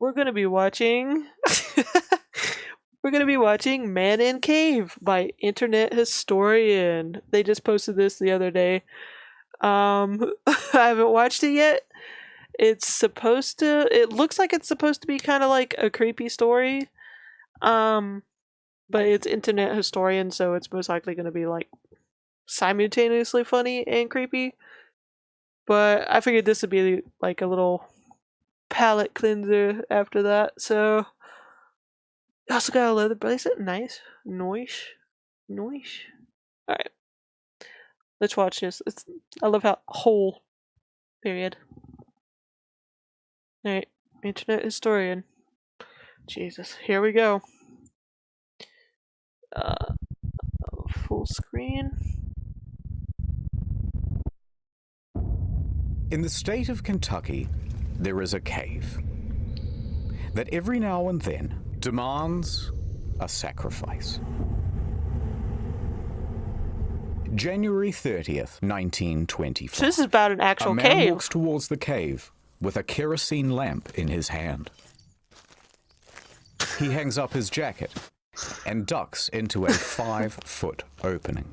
we're gonna be watching we're gonna be watching Man in Cave by Internet Historian. They just posted this the other day. I haven't watched it yet. It looks like it's supposed to be kind of like a creepy story. But it's Internet Historian, so it's most likely gonna be like simultaneously funny and creepy. But I figured this would be like a little palate cleanser after that. So I also got a leather bracelet. Nice. Noish. Alright. Let's watch this. I love how whole period. Alright. Internet Historian. Jesus. Here we go. Full screen. In the state of Kentucky, there is a cave that every now and then demands a sacrifice. January 30th, 1925. So this is about an actual cave. A man walks towards the cave with a kerosene lamp in his hand. He hangs up his jacket and ducks into a 5-foot opening.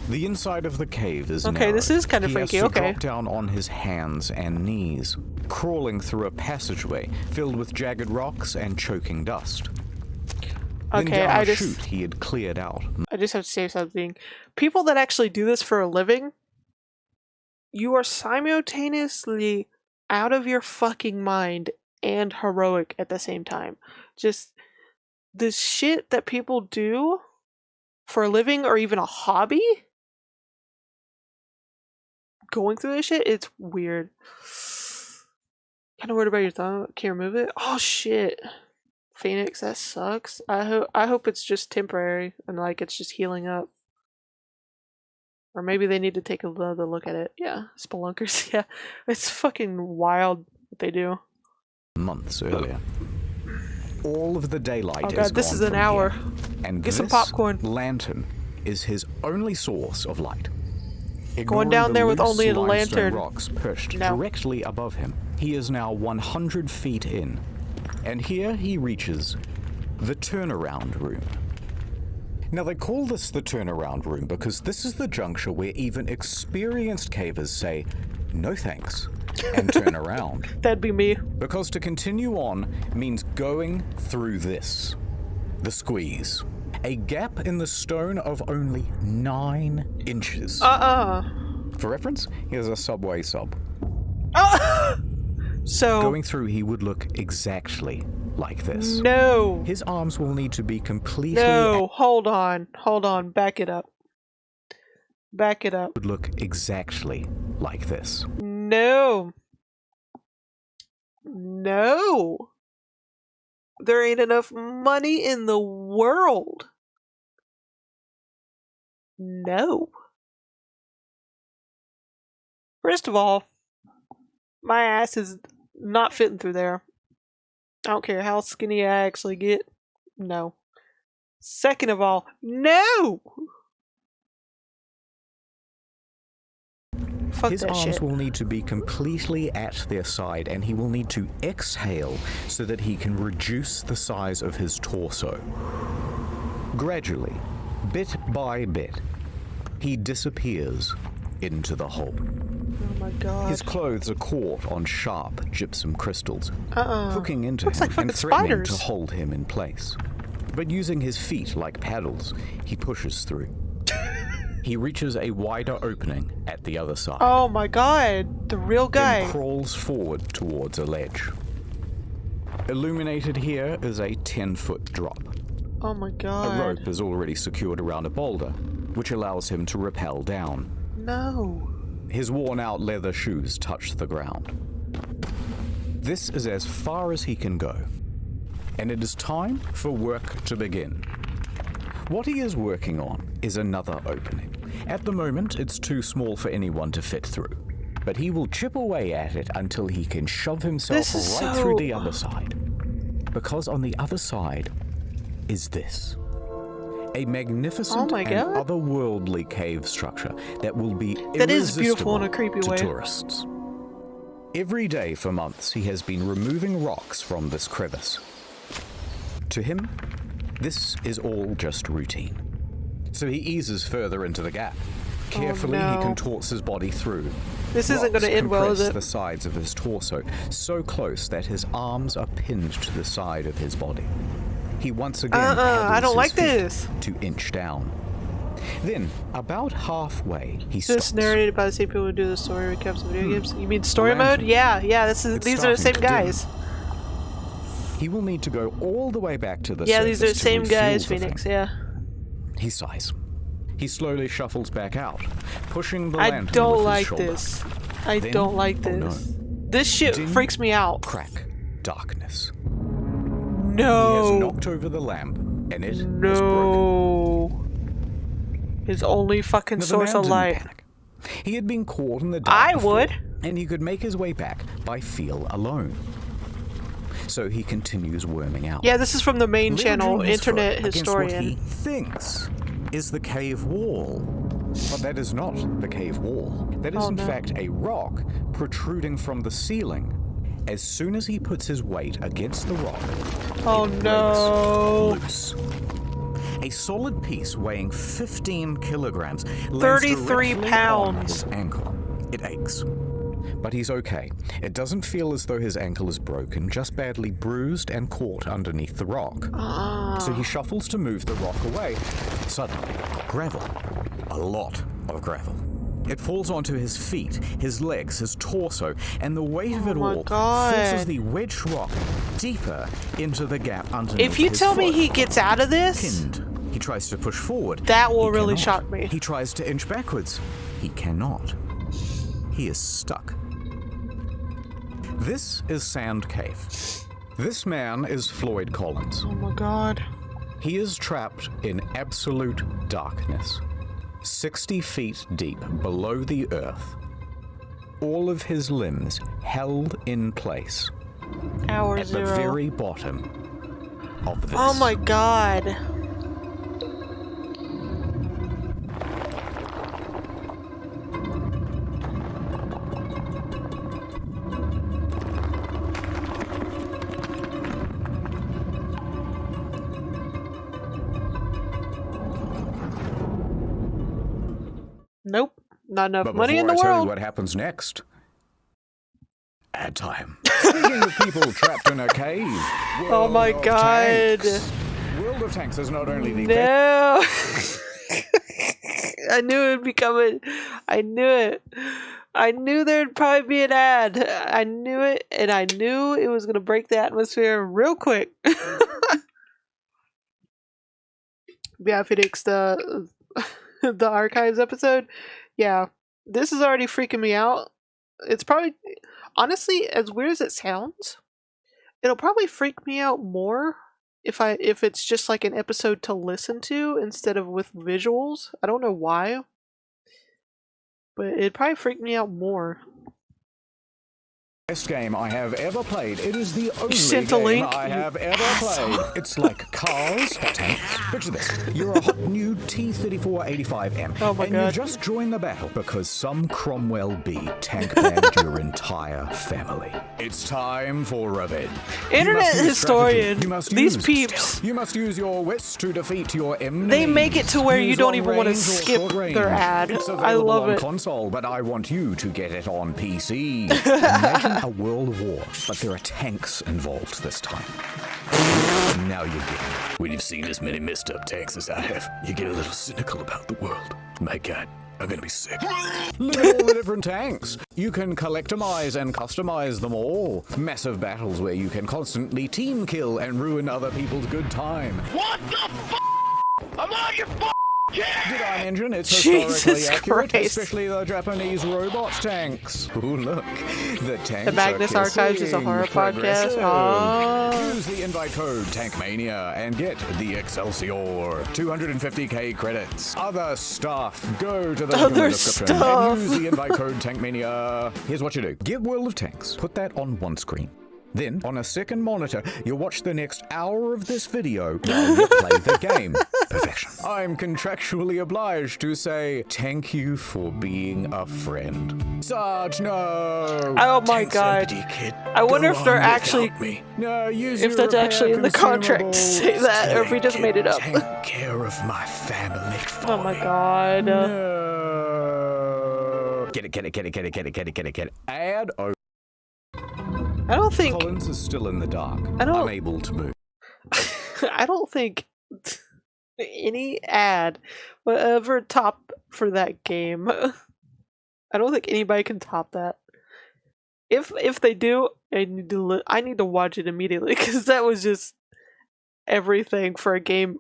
The inside of the cave is narrow. This is kind of freaky. He has to drop down on his hands and knees, crawling through a passageway filled with jagged rocks and choking dust. Then down a chute he had cleared out. I just have to say something. People that actually do this for a living, you are simultaneously out of your fucking mind and heroic at the same time. Just the shit that people do for a living or even a hobby, going through this shit, it's weird. Kind of worried about your thumb. Can't remove it. Oh shit, Phoenix, that sucks. I hope it's just temporary and like it's just healing up. Or maybe they need to take another look at it. Yeah, spelunkers. Yeah, it's fucking wild what they do. Months earlier. All of the daylight is gone. This is an hour. Here, and get some popcorn. Lantern is his only source of light. Going down there with only a lantern. Rocks perched directly above him. He is now 100 feet in, and here he reaches the turnaround room. Now they call this the turnaround room because this is the juncture where even experienced cavers say, "No thanks," and turn around. That'd be me. Because to continue on means going through this. The squeeze. A gap in the stone of only 9 inches. For reference, here's a subway sub. So going through, he would look exactly like this. No. His arms will need to be completely... No, hold on. Back it up. Would look exactly like this. No. There ain't enough money in the world. No. First of all, my ass is not fitting through there. I don't care how skinny I actually get. No. Second of all, no! Fuck His that arms shit. will need to be completely at their side, and he will need to exhale so that he can reduce the size of his torso. Gradually, bit by bit, he disappears into the hole. Oh my god. His clothes are caught on sharp gypsum crystals, hooking into Looks him like and fucking threatening spiders. to hold him in place. But using his feet like paddles, he pushes through. He reaches a wider opening at the other side. Oh my god, the real guy. Then crawls forward towards a ledge. Illuminated here is a 10-foot drop. Oh my god. A rope is already secured around a boulder, which allows him to rappel down. No. His worn-out leather shoes touch the ground. This is as far as he can go, and it is time for work to begin. What he is working on is another opening. At the moment, it's too small for anyone to fit through, but he will chip away at it until he can shove himself through the other side. Because on the other side is this. A magnificent and otherworldly cave structure that will be that is beautiful in a creepy to way. Tourists. Every day for months, he has been removing rocks from this crevice. To him, this is all just routine. So he eases further into the gap. Carefully, no. he contorts his body through. This isn't going to end well, is it? The sides of his torso, so close that his arms are pinned to the side of his body. He once again I don't like this. To inch down. Then, about halfway, he stops. This is narrated by the same people who do the story recaps of video games. You mean story mode? Yeah. These are the same guys. He will need to go all the way back to the surface. Yeah, these are the same guys, Phoenix. Yeah. He sighs. He slowly shuffles back out, pushing the lantern I don't with like his shoulder. this. I don't like this. No. This shit freaks me out. Crack. Darkness. No. He has knocked over the lamp, and it no. has broken. His only fucking source of light. Panic. He had been caught in the dark. I would. And he could make his way back by feel alone. So he continues worming out. Yeah, this is from the main channel, Internet Historian. What he thinks is the cave wall. But that is not the cave wall. That is in fact a rock protruding from the ceiling. As soon as he puts his weight against the rock, it breaks loose. A solid piece weighing 15 kilograms, 33 pounds. On his ankle. It aches. But he's okay. It doesn't feel as though his ankle is broken, just badly bruised and caught underneath the rock. So he shuffles to move the rock away. Suddenly, gravel. A lot of gravel. It falls onto his feet, his legs, his torso, and the weight of it all forces the wedged rock deeper into the gap underneath his foot. If you tell me he gets out of this... Pinned. He tries to push forward. That will really shock me. He tries to inch backwards. He cannot. He is stuck. This is Sand Cave. This man is Floyd Collins. Oh my god. He is trapped in absolute darkness. 60 feet deep below the earth. All of his limbs held in place. At the very bottom of this. Oh my god. Nope. Not enough money in the world. Before I tell you what happens next, ad time. Speaking of people trapped in a cave. Oh my god. World of Tanks is not only the No. I knew it would be coming. I knew it. I knew there'd probably be an ad. I knew it, and I knew it was going to break the atmosphere real quick. Yeah, Phoenix, the archives episode. Yeah, this is already freaking me out. It's probably, honestly, as weird as it sounds, it'll probably freak me out more if it's just like an episode to listen to instead of with visuals. I don't know why, but it'd probably freak me out more. Best game I have ever played. It is the only game I have ever played. It's like cars, tanks. Picture this. You're a hot new T-34-85M. Oh my god. You just joined the battle because some Cromwell B tank banned your entire family. It's time for revenge. Internet historian. These peeps. Stealth. You must use your wits to defeat your enemies. They make it to where you don't even want to skip their ad. I love it. It's on console, but I want you to get it on PC. Imagine a world war, but there are tanks involved this time. Now you get it. When you've seen as many messed up tanks as I have, you get a little cynical about the world. My god, I'm gonna be sick. Look at all the different tanks. You can collectomize and customize them all. Massive battles where you can constantly team kill and ruin other people's good time. What the f***? I'm on your f***! Yeah! Did I mention it's historically Jesus accurate, Christ. especially the Japanese robot tanks? Ooh, look, the tanks The Magnus are Archives is a horror podcast. progressive. Oh. Use the invite code TankMania and get the Excelsior 250k credits. Other stuff. Go to the link in the description and use the invite code TankMania. Here's what you do. Get World of Tanks. Put that on one screen. Then, on a second monitor, you'll watch the next hour of this video while you play the game. Perfection. I'm contractually obliged to say thank you for being a friend. Sarge, no! Oh my god. Empty, kid. I wonder Go if they're on actually... without me. No, use If your that's repair actually in the contract to say consumables. that, or if we just made it up. Take care of my family for Oh my me. god. No. Get it. Add over. I don't think... Collins is still in the dark, I don't- unable to move. I don't think any ad will ever top for that game. I don't think anybody can top that. If they do, I need to watch it immediately because that was just everything for a game.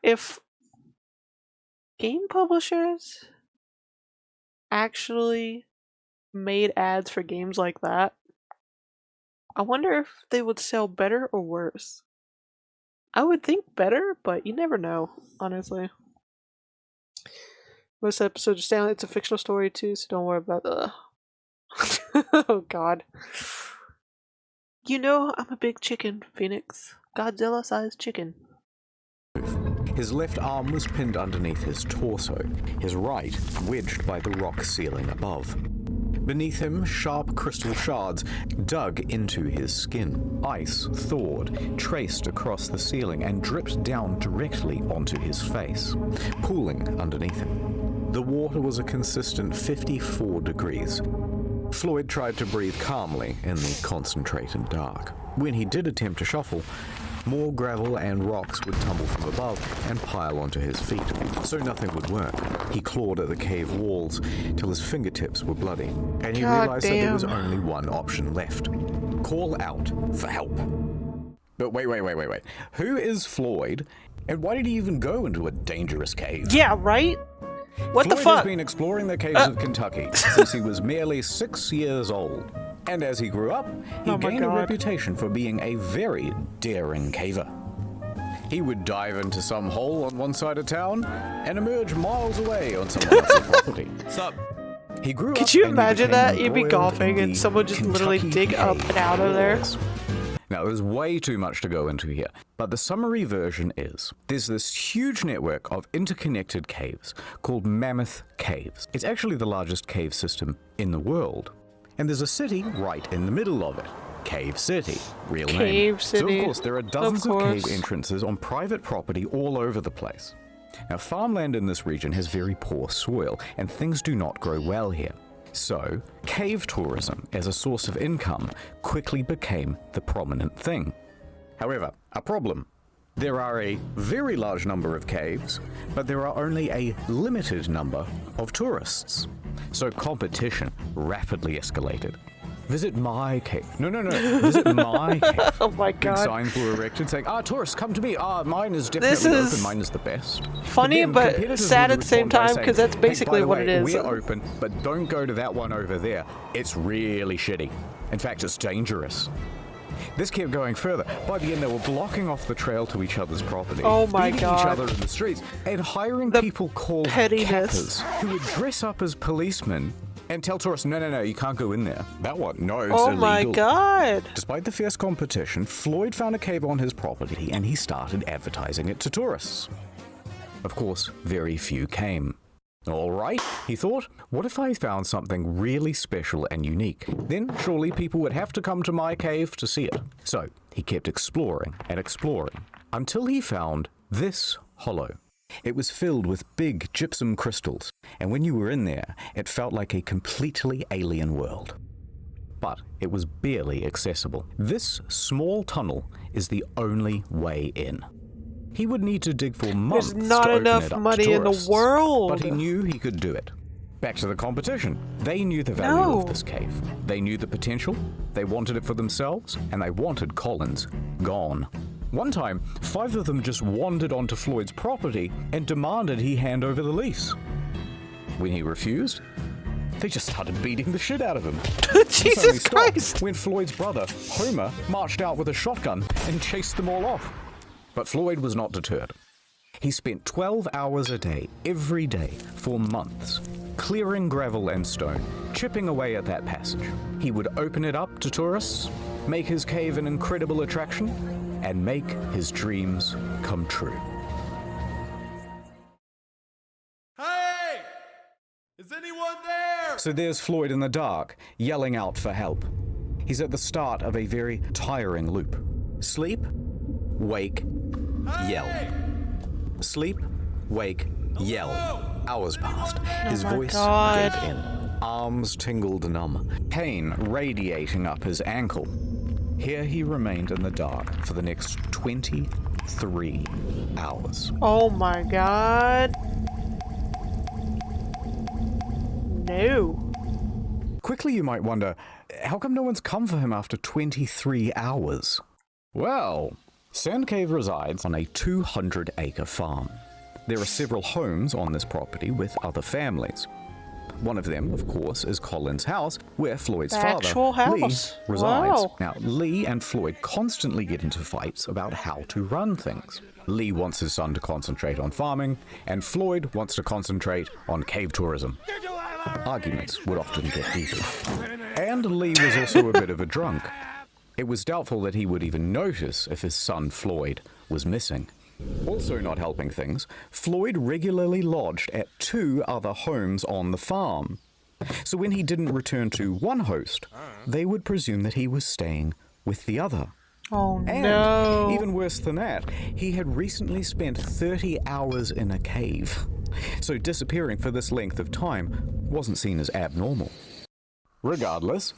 If game publishers actually made ads for games like that, I wonder if they would sell better or worse. I would think better, but you never know, honestly. Most episodes are Stanley. It's a fictional story too, so don't worry about the. Oh god. You know I'm a big chicken, Phoenix. Godzilla-sized chicken. His left arm was pinned underneath his torso, his right wedged by the rock ceiling above. Beneath him, sharp crystal shards dug into his skin. Ice thawed, traced across the ceiling, and dripped down directly onto his face, pooling underneath him. The water was a consistent 54 degrees. Floyd tried to breathe calmly in the concentrated dark. When he did attempt to shuffle, more gravel and rocks would tumble from above and pile onto his feet, so nothing would work. He clawed at the cave walls till his fingertips were bloody, and he God realized that there was damn. only one option left. Call out for help. But wait. Who is Floyd, and why did he even go into a dangerous cave? Yeah, right? What the Floyd fuck? has been exploring the caves of Kentucky since he was merely 6 years old. And as he grew up, he Oh my gained a God. reputation for being a very daring caver. He would dive into some hole on one side of town and emerge miles away on someone else's property. Sup? He grew up Could you and he imagine became that? You'd be embroiled golfing in and the someone just literally Kentucky dig up cave and out of there. wars. Now, there's way too much to go into here, but the summary version is there's this huge network of interconnected caves called Mammoth Caves. It's actually the largest cave system in the world. And there's a city right in the middle of it. Cave City, real name. Cave So City, of course there are dozens of of cave course. entrances on private property all over the place. Now, farmland in this region has very poor soil, and things do not grow well here. So, cave tourism as a source of income quickly became the prominent thing. However, a problem. There are a very large number of caves, but there are only a limited number of tourists. So competition rapidly escalated. Visit my cave. No. Visit my cave. Oh my Big god. signs were erected saying, tourists, come to me. Mine is definitely This is open. Mine is the best. funny, then but competitors sad would at the same respond by time, saying, 'cause that's "Hey, by basically the what way, it is." We're open, but don't go to that one over there. It's really shitty. In fact, it's dangerous. This kept going further. By the end, they were blocking off the trail to each other's property, Oh my beating God. each other in the streets, and hiring The people called pettiness. cappers who would dress up as policemen and tell tourists, no, you can't go in there. That one, no, it's Oh illegal. my god. Despite the fierce competition, Floyd found a cave on his property and he started advertising it to tourists. Of course, very few came. All right, he thought, what if I found something really special and unique? Then surely people would have to come to my cave to see it. So he kept exploring and exploring until he found this hollow. It was filled with big gypsum crystals, and when you were in there, it felt like a completely alien world. But it was barely accessible. This small tunnel is the only way in. He would need to dig for months There's not to open enough it up money to in the tourists, world. but he knew he could do it. Back to the competition. They knew the value No. of this cave. They knew the potential, they wanted it for themselves, and they wanted Collins gone. One time, 5 of them just wandered onto Floyd's property and demanded he hand over the lease. When he refused, they just started beating the shit out of him. This only Jesus stopped Christ. when Floyd's brother, Homer, marched out with a shotgun and chased them all off. But Floyd was not deterred. He spent 12 hours a day, every day, for months, clearing gravel and stone, chipping away at that passage. He would open it up to tourists, make his cave an incredible attraction, and make his dreams come true. Hey! Is anyone there? So there's Floyd in the dark, yelling out for help. He's at the start of a very tiring loop. Sleep, wake, yell. Sleep, wake, yell. Hours passed. His voice gave in. Arms tingled numb. Pain radiating up his ankle. Here he remained in the dark for the next 23 hours. Oh my god. No. Quickly you might wonder, how come no one's come for him after 23 hours? Well, Sand Cave resides on a 200-acre farm. There are several homes on this property with other families. One of them, of course, is Colin's house, where Floyd's Actual father, Lee, house. resides. Wow. Now, Lee and Floyd constantly get into fights about how to run things. Lee wants his son to concentrate on farming, and Floyd wants to concentrate on cave tourism. Arguments would often get heated. And Lee was also a bit of a drunk. It was doubtful that he would even notice if his son Floyd was missing. Also not helping things, Floyd regularly lodged at 2 other homes on the farm. So when he didn't return to one host, they would presume that he was staying with the other. Oh And no. even worse than that, he had recently spent 30 hours in a cave. So disappearing for this length of time wasn't seen as abnormal. Regardless,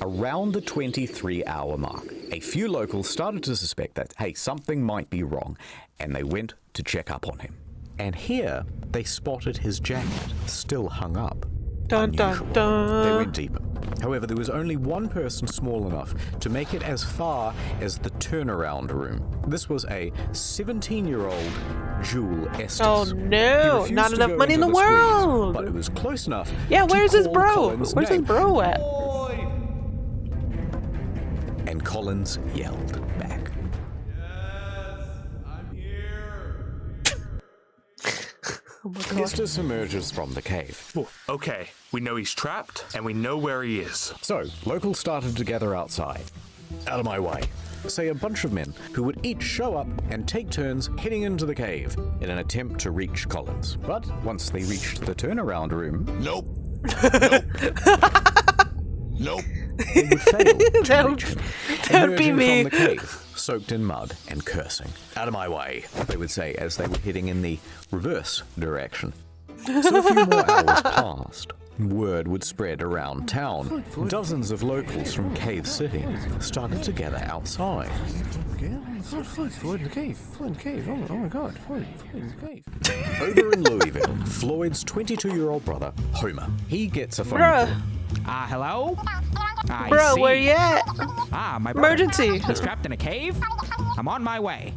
around the 23-hour mark, a few locals started to suspect that, hey, something might be wrong, and they went to check up on him. And here, they spotted his jacket still hung up. Dun dun Unusual. dun. They went deeper. However, there was only one person small enough to make it as far as the turnaround room. This was a 17-year-old Jewel Estes. Oh He no, refused not to enough go money in into the squeeze, world. but it was close enough. Yeah, to where's his call bro? Colin's Where's his name. bro at? And Collins yelled back. Yes, I'm here. Oh my god. Estes emerges from the cave. Okay, we know he's trapped, and we know where he is. So, locals started to gather outside. Out of my way. Say a bunch of men who would each show up and take turns heading into the cave in an attempt to reach Collins. But once they reached the turnaround room, Nope. Nope. they would fail to That reach him. would be Emerging me. from the cave, soaked in mud and cursing. Out of my way, they would say as they were heading in the reverse direction. So a few more hours passed. Word would spread around town. Dozens of locals from Cave City started to gather outside. Floyd in the cave. Floyd in the cave. Oh my god. Floyd in the cave. Over in Louisville, Floyd's 22-year-old brother, Homer, he gets a phone Bruh, call. Hello? bro, where you at? My brother. Emergency. He's trapped in a cave? I'm on my way.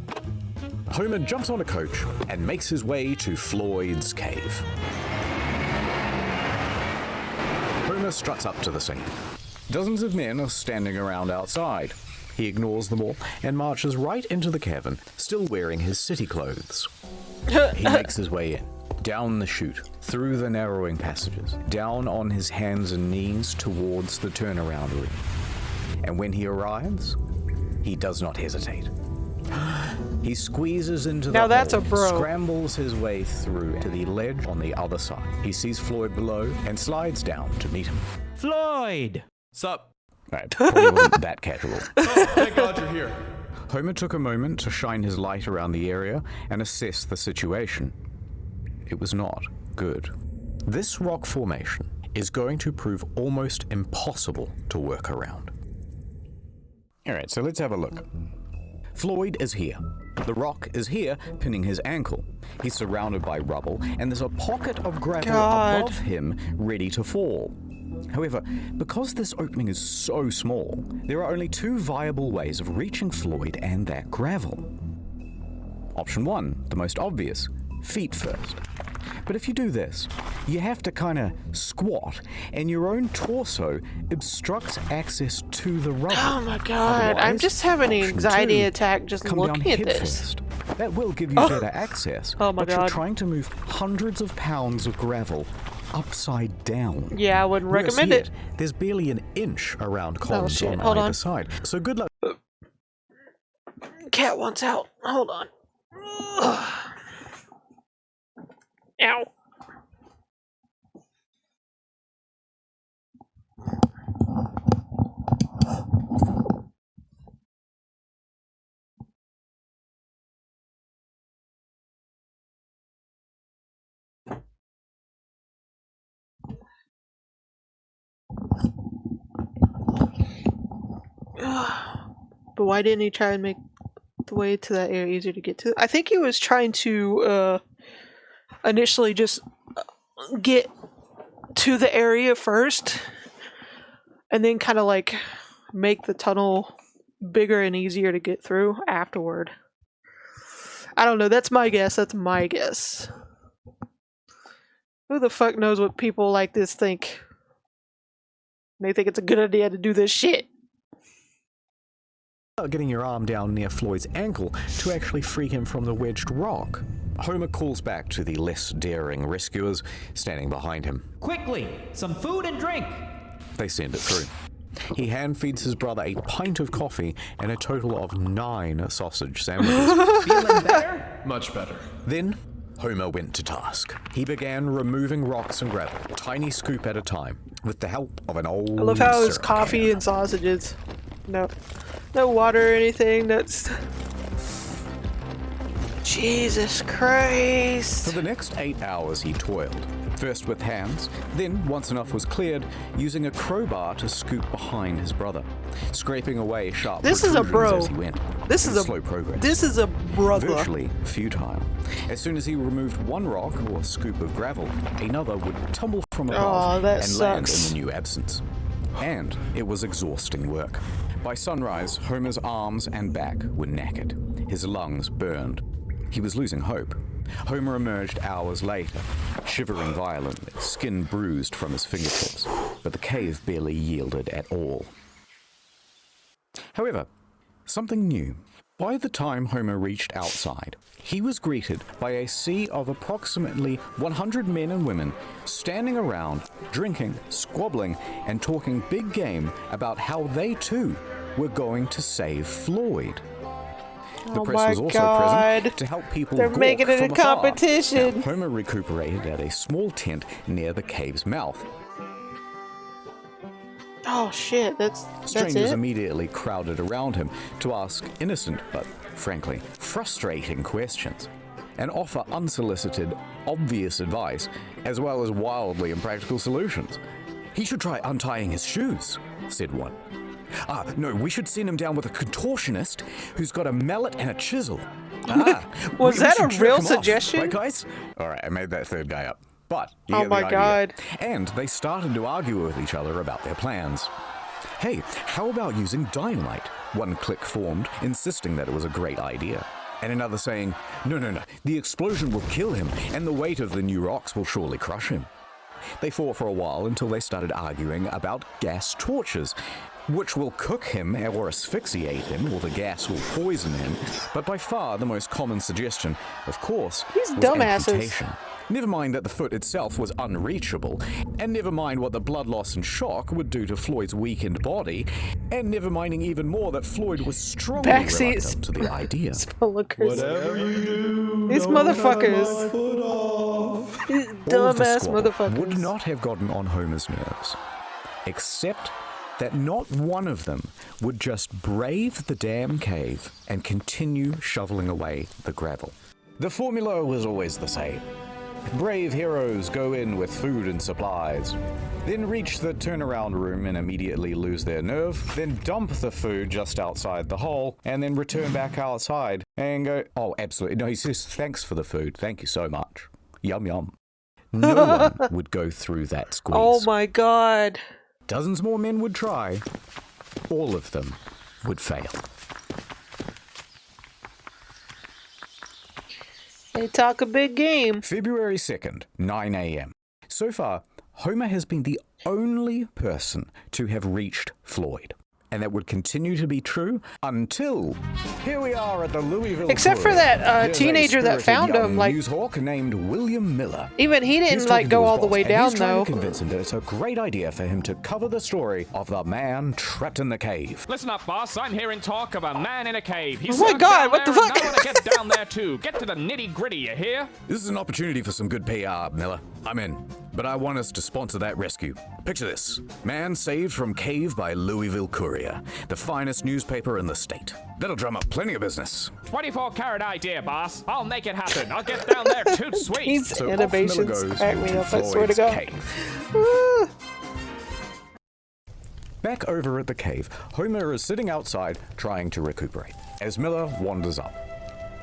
Homer jumps on a coach and makes his way to Floyd's cave. Homer struts up to the scene. Dozens of men are standing around outside. He ignores them all and marches right into the cavern, still wearing his city clothes. He makes his way in, down the chute, through the narrowing passages, down on his hands and knees towards the turnaround room. And when he arrives, he does not hesitate. He squeezes into the Now that's hole, a bro. scrambles his way through to the ledge on the other side. He sees Floyd below and slides down to meet him. Floyd! Sup? Right, probably wasn't that casual. Oh, thank God you're here. Homer took a moment to shine his light around the area and assess the situation. It was not good. This rock formation is going to prove almost impossible to work around. Alright, so let's have a look. Floyd is here. The rock is here, pinning his ankle. He's surrounded by rubble, and there's a pocket of gravel God. above him, ready to fall. However, because this opening is so small, there are only 2 viable ways of reaching Floyd and that gravel. Option 1, the most obvious, feet first. But if you do this, you have to kind of squat, and your own torso obstructs access to the rubble. Oh my god, I'm Otherwise, just having an option anxiety 2, attack just come down looking at head this. first. That will give you better access, Oh my but you're God. trying to move hundreds of pounds of gravel upside down. Yeah, I wouldn't Worse recommend yet, it. there's barely an inch around columns shit, on hold either on. side. So good luck. Cat wants out. Hold on. Ugh. Ow. But why didn't he try and make the way to that area easier to get to? I think he was trying to initially just get to the area first and then kind of like make the tunnel bigger and easier to get through afterward. I don't know, that's my guess. Who the fuck knows what people like this think? They think it's a good idea to do this shit. Getting your arm down near Floyd's ankle to actually free him from the wedged rock. Homer calls back to the less daring rescuers standing behind him. Quickly, some food and drink. They send it through. He hand feeds his brother a pint of coffee and a total of 9 sausage sandwiches. Feeling better? Much better. Then, Homer went to task. He began removing rocks and gravel, tiny scoop at a time, with the help of an old I love how it's syrup coffee can. and sausages. No water or anything. That's... Jesus Christ. For the next 8 hours he toiled, first with hands, then, once enough was cleared, using a crowbar to scoop behind his brother, scraping away sharp This is a protrusions bro. as he went. This in is a slow progress. This is a brother. Virtually futile. As soon as he removed one rock or scoop of gravel, another would tumble from above that and land sucks. in the new absence. And it was exhausting work. By sunrise, Homer's arms and back were knackered, his lungs burned. He was losing hope. Homer emerged hours later, shivering violently, skin bruised from his fingertips, but the cave barely yielded at all. However, something new. By the time Homer reached outside, he was greeted by a sea of approximately 100 men and women standing around, drinking, squabbling, and talking big game about how they too were going to save Floyd. The Oh press my was also God. present to help people They're gawk making it from a afar. competition. Now, Homer recuperated at a small tent near the cave's mouth. Oh shit, that's Strangers it? immediately crowded around him to ask innocent but, frankly, frustrating questions and offer unsolicited, obvious advice as well as wildly impractical solutions. He should try untying his shoes, said one. No, we should send him down with a contortionist who's got a mallet and a chisel. Was that should a jerk real him off, suggestion? right, guys? All right, I made that third guy up. But you Oh get my the idea. God. And they started to argue with each other about their plans. Hey, how about using dynamite? One clique formed, insisting that it was a great idea. And another saying, no, the explosion will kill him, and the weight of the new rocks will surely crush him. They fought for a while until they started arguing about gas torches, which will cook him or asphyxiate him, or the gas will poison him. But by far the most common suggestion, of course, These was dumbasses. amputation. Never mind that the foot itself was unreachable, and never mind what the blood loss and shock would do to Floyd's weakened body, and never minding even more that Floyd was strongly Backseats. reluctant to the idea. Spelunker. Whatever you do, These don't cut motherfuckers. my foot off. These All of the dumbass squabble motherfuckers. would not have gotten on Homer's nerves, except that not one of them would just brave the damn cave and continue shoveling away the gravel. The formula was always the same. Brave heroes go in with food and supplies, then reach the turnaround room and immediately lose their nerve, then dump the food just outside the hole, and then return back outside and go, oh, absolutely. No, he says, thanks for the food. Thank you so much. Yum, yum. No one would go through that squeeze. Oh my God. Dozens more men would try. All of them would fail. They talk a big game. February 2nd, 9 a.m. So far, Homer has been the only person to have reached Floyd. and that would continue to be true until here we are at the Louisville. Except for Courier. that There's a teenager that spirited found young him, like newshawk named William Miller. even he He's didn't talking like to go his all the boss, way and down he's trying though. to convince him that it's a great idea for him to cover the story of the man trapped in the cave. Listen up, boss. I'm hearing talk of a man in a cave. He's Oh my stuck God, down what the there, and fuck? I want to get down there too. Get to the nitty gritty, you hear? This is an opportunity for some good PR, Miller. I'm in. But I want us to sponsor that rescue. Picture this. Man saved from cave by Louisville Courier, the finest newspaper in the state. That'll drum up plenty of business. 24-carat idea, boss. I'll make it happen. I'll get down there toot sweet. These So off Miller innovations goes crack me to up, I swear to Floyd's God. cave. Ah. Back over at the cave, Homer is sitting outside trying to recuperate. As Miller wanders up,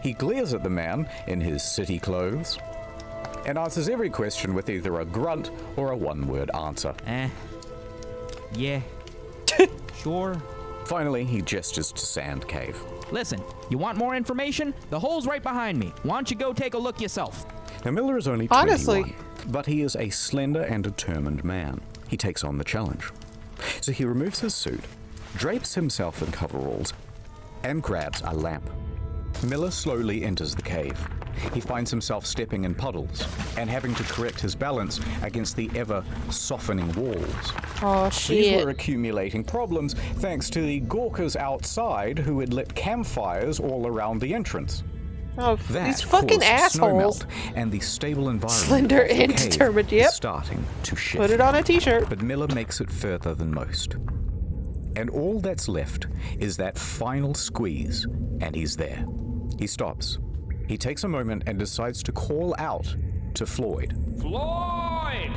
he glares at the man in his city clothes and answers every question with either a grunt or a one-word answer. Yeah. Sure. Finally, he gestures to Sand Cave. Listen, you want more information? The hole's right behind me. Why don't you go take a look yourself? Now, Miller is only 21, Honestly. but he is a slender and determined man. He takes on the challenge. So he removes his suit, drapes himself in coveralls, and grabs a lamp. Miller slowly enters the cave. He finds himself stepping in puddles and having to correct his balance against the ever-softening walls. Oh These were shit. accumulating problems thanks to the gawkers outside who had lit campfires all around the entrance. Oh, That these fucking caused assholes. snowmelt, and the stable environment Slender of the and cave determined, is yep. starting to shift. Put it on a t-shirt. But Miller makes it further than most. And all that's left is that final squeeze, and he's there. He stops. He takes a moment and decides to call out to Floyd. Floyd!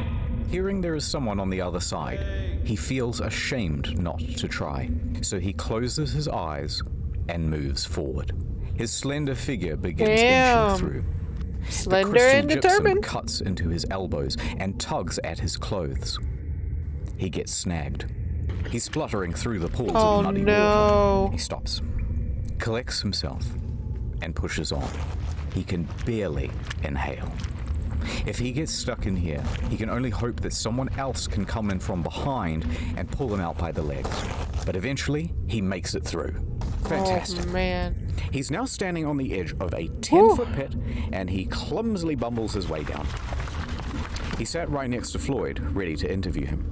Hearing there is someone on the other side, he feels ashamed not to try. So he closes his eyes and moves forward. His slender figure begins Damn. inching through. The Slender crystal and gypsum determined. cuts into his elbows and tugs at his clothes. He gets snagged. He's spluttering through the pools Oh of muddy no. water. He stops, collects himself, and pushes on. He can barely inhale. If he gets stuck in here, he can only hope that someone else can come in from behind and pull him out by the legs. But eventually, he makes it through. Fantastic. Oh man. He's now standing on the edge of a 10-foot pit, and he clumsily bumbles his way down. He sat right next to Floyd, ready to interview him.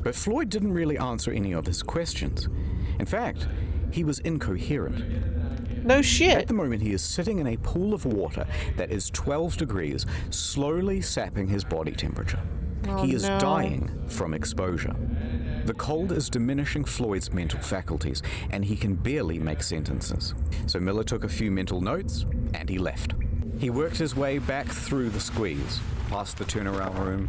But Floyd didn't really answer any of his questions. In fact, he was incoherent. No At shit. the moment, he is sitting in a pool of water that is 12 degrees, slowly sapping his body temperature. Oh, He is no. dying from exposure. The cold is diminishing Floyd's mental faculties, and he can barely make sentences. So Miller took a few mental notes, and he left. He worked his way back through the squeeze, past the turnaround room,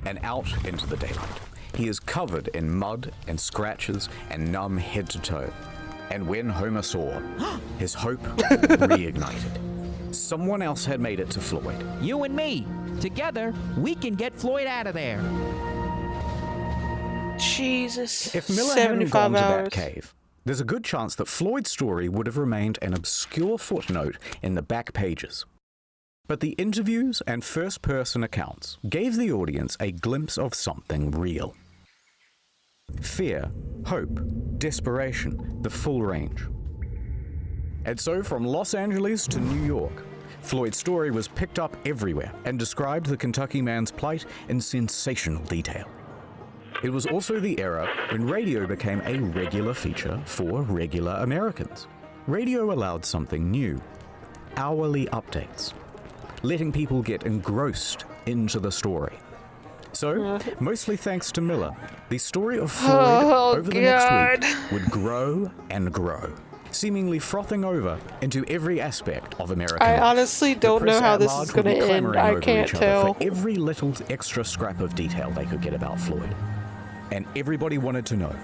and out into the daylight. He is covered in mud and scratches and numb head to toe. And when Homer saw, his hope reignited. Someone else had made it to Floyd. You and me. Together, we can get Floyd out of there. Jesus. If Miller hadn't 75 gone to hours. that cave, there's a good chance that Floyd's story would have remained an obscure footnote in the back pages. But the interviews and first-person accounts gave the audience a glimpse of something real. Fear, hope, desperation, the full range. And so from Los Angeles to New York, Floyd's story was picked up everywhere and described the Kentucky man's plight in sensational detail. It was also the era when radio became a regular feature for regular Americans. Radio allowed something new, hourly updates, letting people get engrossed into the story. So, mostly thanks to Miller, the story of Floyd Oh, over the God. next week would grow and grow, seemingly frothing over into every aspect of American I life. honestly The don't press know how at this large is would going be to end. clamoring I over can't each other tell. for every little extra scrap of detail they could get about Floyd. And everybody wanted to know,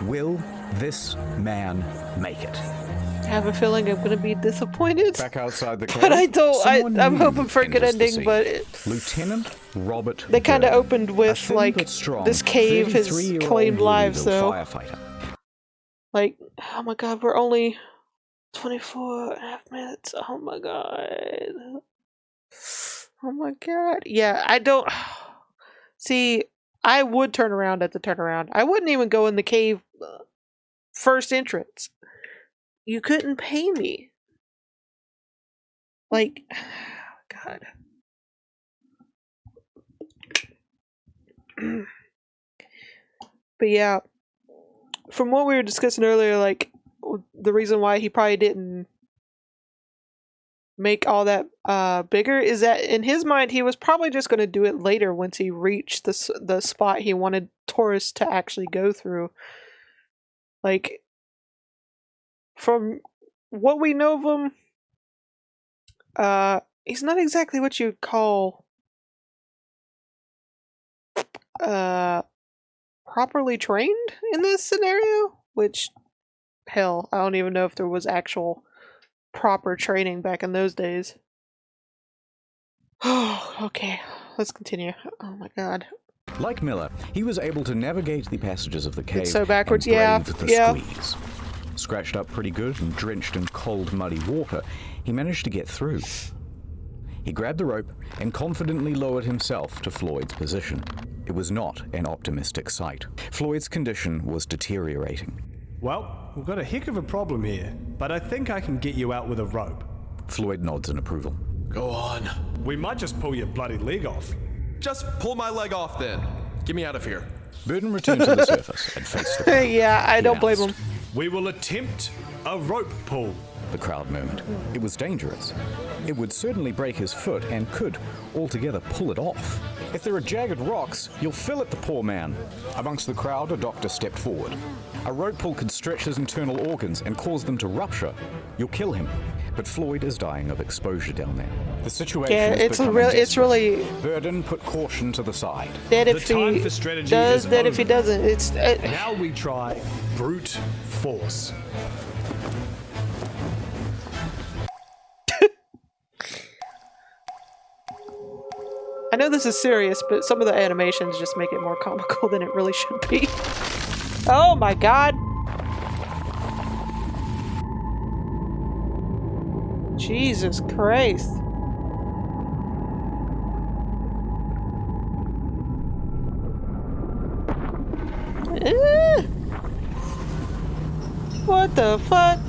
will this man make it? I have a feeling I'm going to be disappointed. Back outside the cave, But I don't. someone I'm new hoping for a good enters the ending, scene. but Lieutenant Robert they kind of Byrne, opened a with thin like but strong this cave has 33-year-old claimed lives, Louisville though. firefighter. Like, oh my god, we're only 24 and a half minutes. Oh my god. Oh my god. Yeah, I don't. See, I would turn around at the turnaround. I wouldn't even go in the cave first entrance. You couldn't pay me. Like, God. But yeah, from what we were discussing earlier, like, the reason why he probably didn't make all that bigger is that in his mind he was probably just going to do it later once he reached the spot he wanted tourists to actually go through. Like, from what we know of him, he's not exactly what you'd call properly trained in this scenario, which, hell, I don't even know if there was actual proper training back in those days. Oh, okay, let's continue. Oh my god. Like Miller, he was able to navigate the passages of the cave It's so backwards, and yeah, brave the yeah. squeeze. Scratched up pretty good and drenched in cold, muddy water, he managed to get through. He grabbed the rope and confidently lowered himself to Floyd's position. It was not an optimistic sight. Floyd's condition was deteriorating. Well, we've got a heck of a problem here, but I think I can get you out with a rope. Floyd nods in approval. Go on. We might just pull your bloody leg off. Just pull my leg off then. Get me out of here. Burden returned to the surface and faced the crowd. Yeah, I don't blame announced. him. We will attempt a rope pull. The crowd murmured. It was dangerous. It would certainly break his foot and could altogether pull it off. If there are jagged rocks, you'll fillet the poor man. Amongst the crowd, a doctor stepped forward. A rope pull could stretch his internal organs and cause them to rupture. You'll kill him. But Floyd is dying of exposure down there. The situation Yeah, is it's becoming really, it's desperate. really Burden put caution to the side. dead if The time he for strategy does, is dead if he over. doesn't. It's Now we try brute force. I know this is serious, but some of the animations just make it more comical than it really should be. Oh my god! Jesus Christ. What the fuck?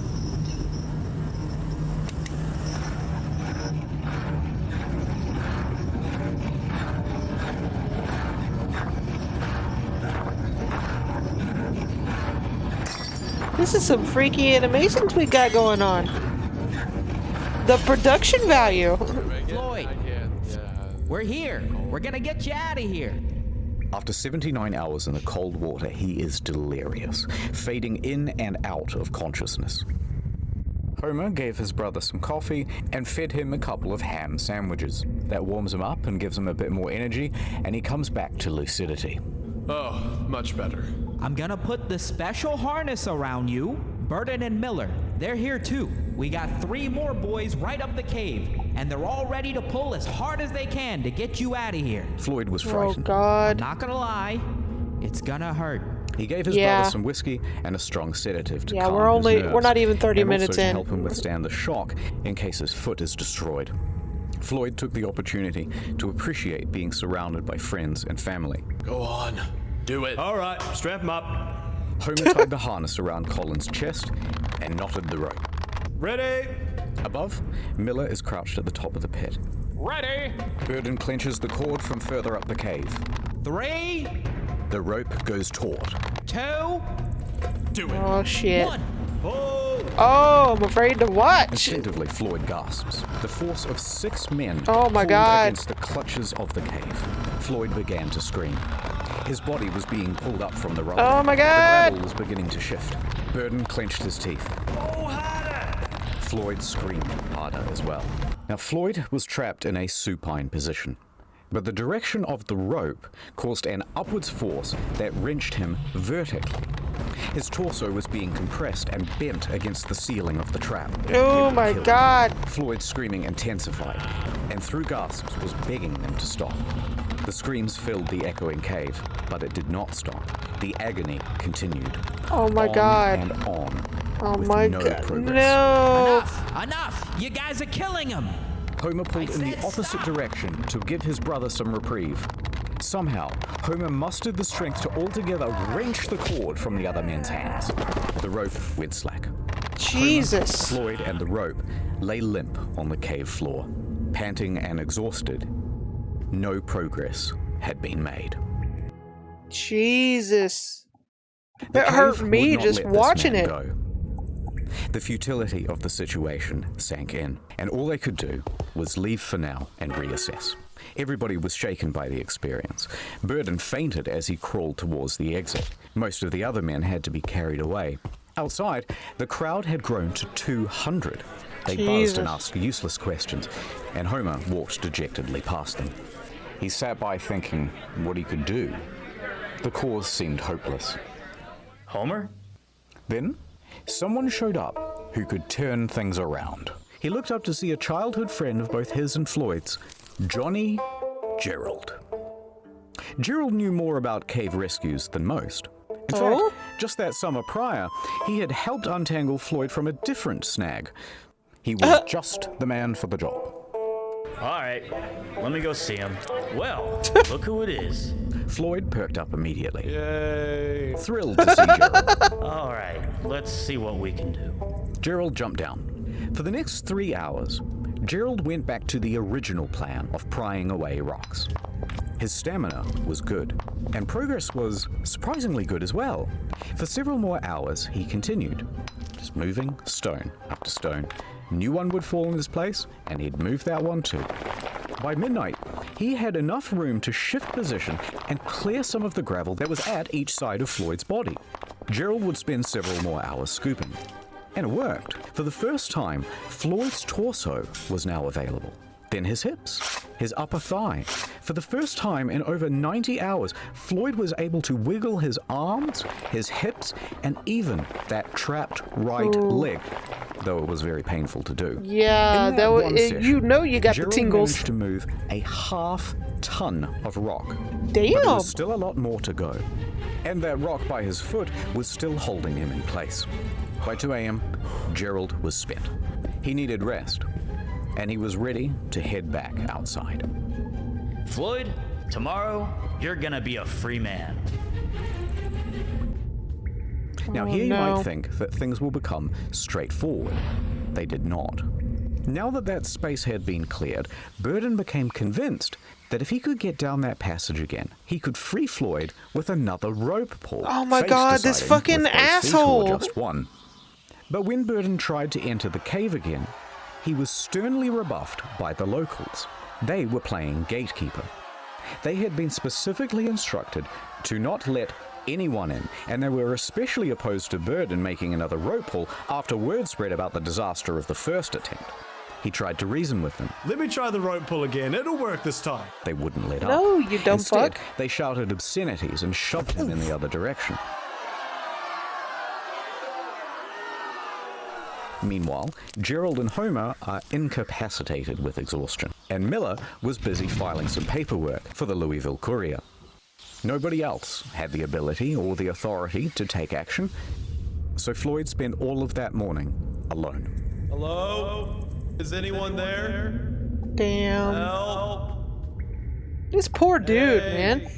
This is some freaky animations we got going on. The production value. Floyd, we're here. We're gonna get you out of here. After 79 hours in the cold water, he is delirious, fading in and out of consciousness. Homer gave his brother some coffee and fed him a couple of ham sandwiches. That warms him up and gives him a bit more energy, and he comes back to lucidity. Oh, much better. I'm gonna put the special harness around you. Burden and Miller, they're here too. We got 3 more boys right up the cave, and they're all ready to pull as hard as they can to get you out of here. Floyd was Oh frightened. god. Not gonna lie, it's gonna hurt. He gave his Yeah. brother some whiskey and a strong sedative to Yeah, calm we're his nerves, not even 30 and minutes also to in. help him withstand the shock in case his foot is destroyed. Floyd took the opportunity to appreciate being surrounded by friends and family. Go on. Do it. All right, strap him up. Homer tied the harness around Colin's chest and knotted the rope. Ready? Above, Miller is crouched at the top of the pit. Ready? Burden clenches the cord from further up the cave. 3, The rope goes taut. 2, Do it. Oh shit. 1. Oh, I'm afraid to watch. Instinctively, Floyd gasps. The force of 6 men Oh my pulled God. against the clutches of the cave. Floyd began to scream. His body was being pulled up from the rope. Oh my The God. gravel was beginning to shift. Burden clenched his teeth. Floyd screamed harder as well. Now, Floyd was trapped in a supine position, but the direction of the rope caused an upwards force that wrenched him vertically. His torso was being compressed and bent against the ceiling of the trap. Oh It would my kill him. god. Floyd's screaming intensified, and through gasps was begging them to stop. The screams filled the echoing cave, but it did not stop. The agony continued. Oh my on god. and on. Oh with my no god. progress. No. Enough! You guys are killing him! Homer pulled in the said opposite stop. direction to give his brother some reprieve. Somehow, Homer mustered the strength to altogether wrench the cord from the other men's hands. The rope went slack. Jesus. Floyd and the rope lay limp on the cave floor, panting and exhausted. No progress had been made. Jesus. The It hurt cave me would not just let this watching man it. go. The futility of the situation sank in, and all they could do was leave for now and reassess. Everybody was shaken by the experience. Burden fainted as he crawled towards the exit. Most of the other men had to be carried away. Outside, the crowd had grown to 200. They buzzed and asked useless questions, and Homer walked dejectedly past them. He sat by thinking what he could do. The cause seemed hopeless. Homer? Then, someone showed up who could turn things around. He looked up to see a childhood friend of both his and Floyd's, Johnny Gerald. Gerald knew more about cave rescues than most. In fact, just that summer prior, he had helped untangle Floyd from a different snag. He was just the man for the job. All right, let me go see him. Well, look who it is. Floyd perked up immediately. Yay. Thrilled to see Gerald. All right, let's see what we can do. Gerald jumped down. For the next 3 hours, Gerald went back to the original plan of prying away rocks. His stamina was good, and progress was surprisingly good as well. For several more hours, he continued, just moving stone after stone. New one would fall in his place, and he'd move that one too. By midnight, he had enough room to shift position and clear some of the gravel that was at each side of Floyd's body. Gerald would spend several more hours scooping. And it worked. For the first time, Floyd's torso was now available. Then his hips, his upper thigh. For the first time in over 90 hours, Floyd was able to wiggle his arms, his hips, and even that trapped right leg, though it was very painful to do. Yeah, In that one you session, know you got Gerald the tingles. managed to move a half-ton of rock. But Damn. there was still a lot more to go. And that rock by his foot was still holding him in place. By 2 a.m., Gerald was spent. He needed rest, and he was ready to head back outside. Floyd, tomorrow, you're gonna be a free man. Now here you might think that things will become straightforward. They did not. Now that that space had been cleared, Burden became convinced that if he could get down that passage again, he could free Floyd with another rope pull. Oh my Fate God, this deciding fucking with both feet or asshole. just one. But when Burden tried to enter the cave again, he was sternly rebuffed by the locals. They were playing gatekeeper. They had been specifically instructed to not let anyone in, and they were especially opposed to Burden making another rope pull after word spread about the disaster of the first attempt. He tried to reason with them. Let me try the rope pull again. It'll work this time. They wouldn't let up. No, you dumb Instead, fuck. they shouted obscenities and shoved him in the other direction. Meanwhile, Gerald and Homer are incapacitated with exhaustion, and Miller was busy filing some paperwork for the Louisville Courier. Nobody else had the ability or the authority to take action, so Floyd spent all of that morning alone. Hello? Is anyone there? Damn. Help? This poor dude, man.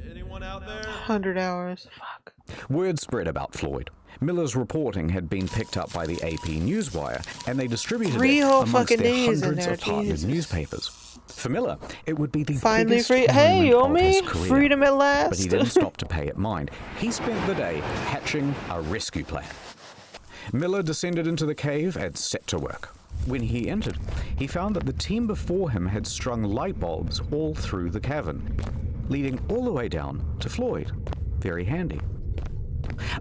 Anyone out there? 100 hours. Fuck. Word spread about Floyd. Miller's reporting had been picked up by the AP Newswire, and they distributed Three it whole amongst fucking their days in hundreds there, of partnered Jesus. newspapers. For Miller, it would be the Finally biggest free. Hey, moment of his Yomi. career. Freedom at But he last. didn't stop to pay it mind. He spent the day hatching a rescue plan. Miller descended into the cave and set to work. When he entered, he found that the team before him had strung light bulbs all through the cavern, leading all the way down to Floyd. Very handy.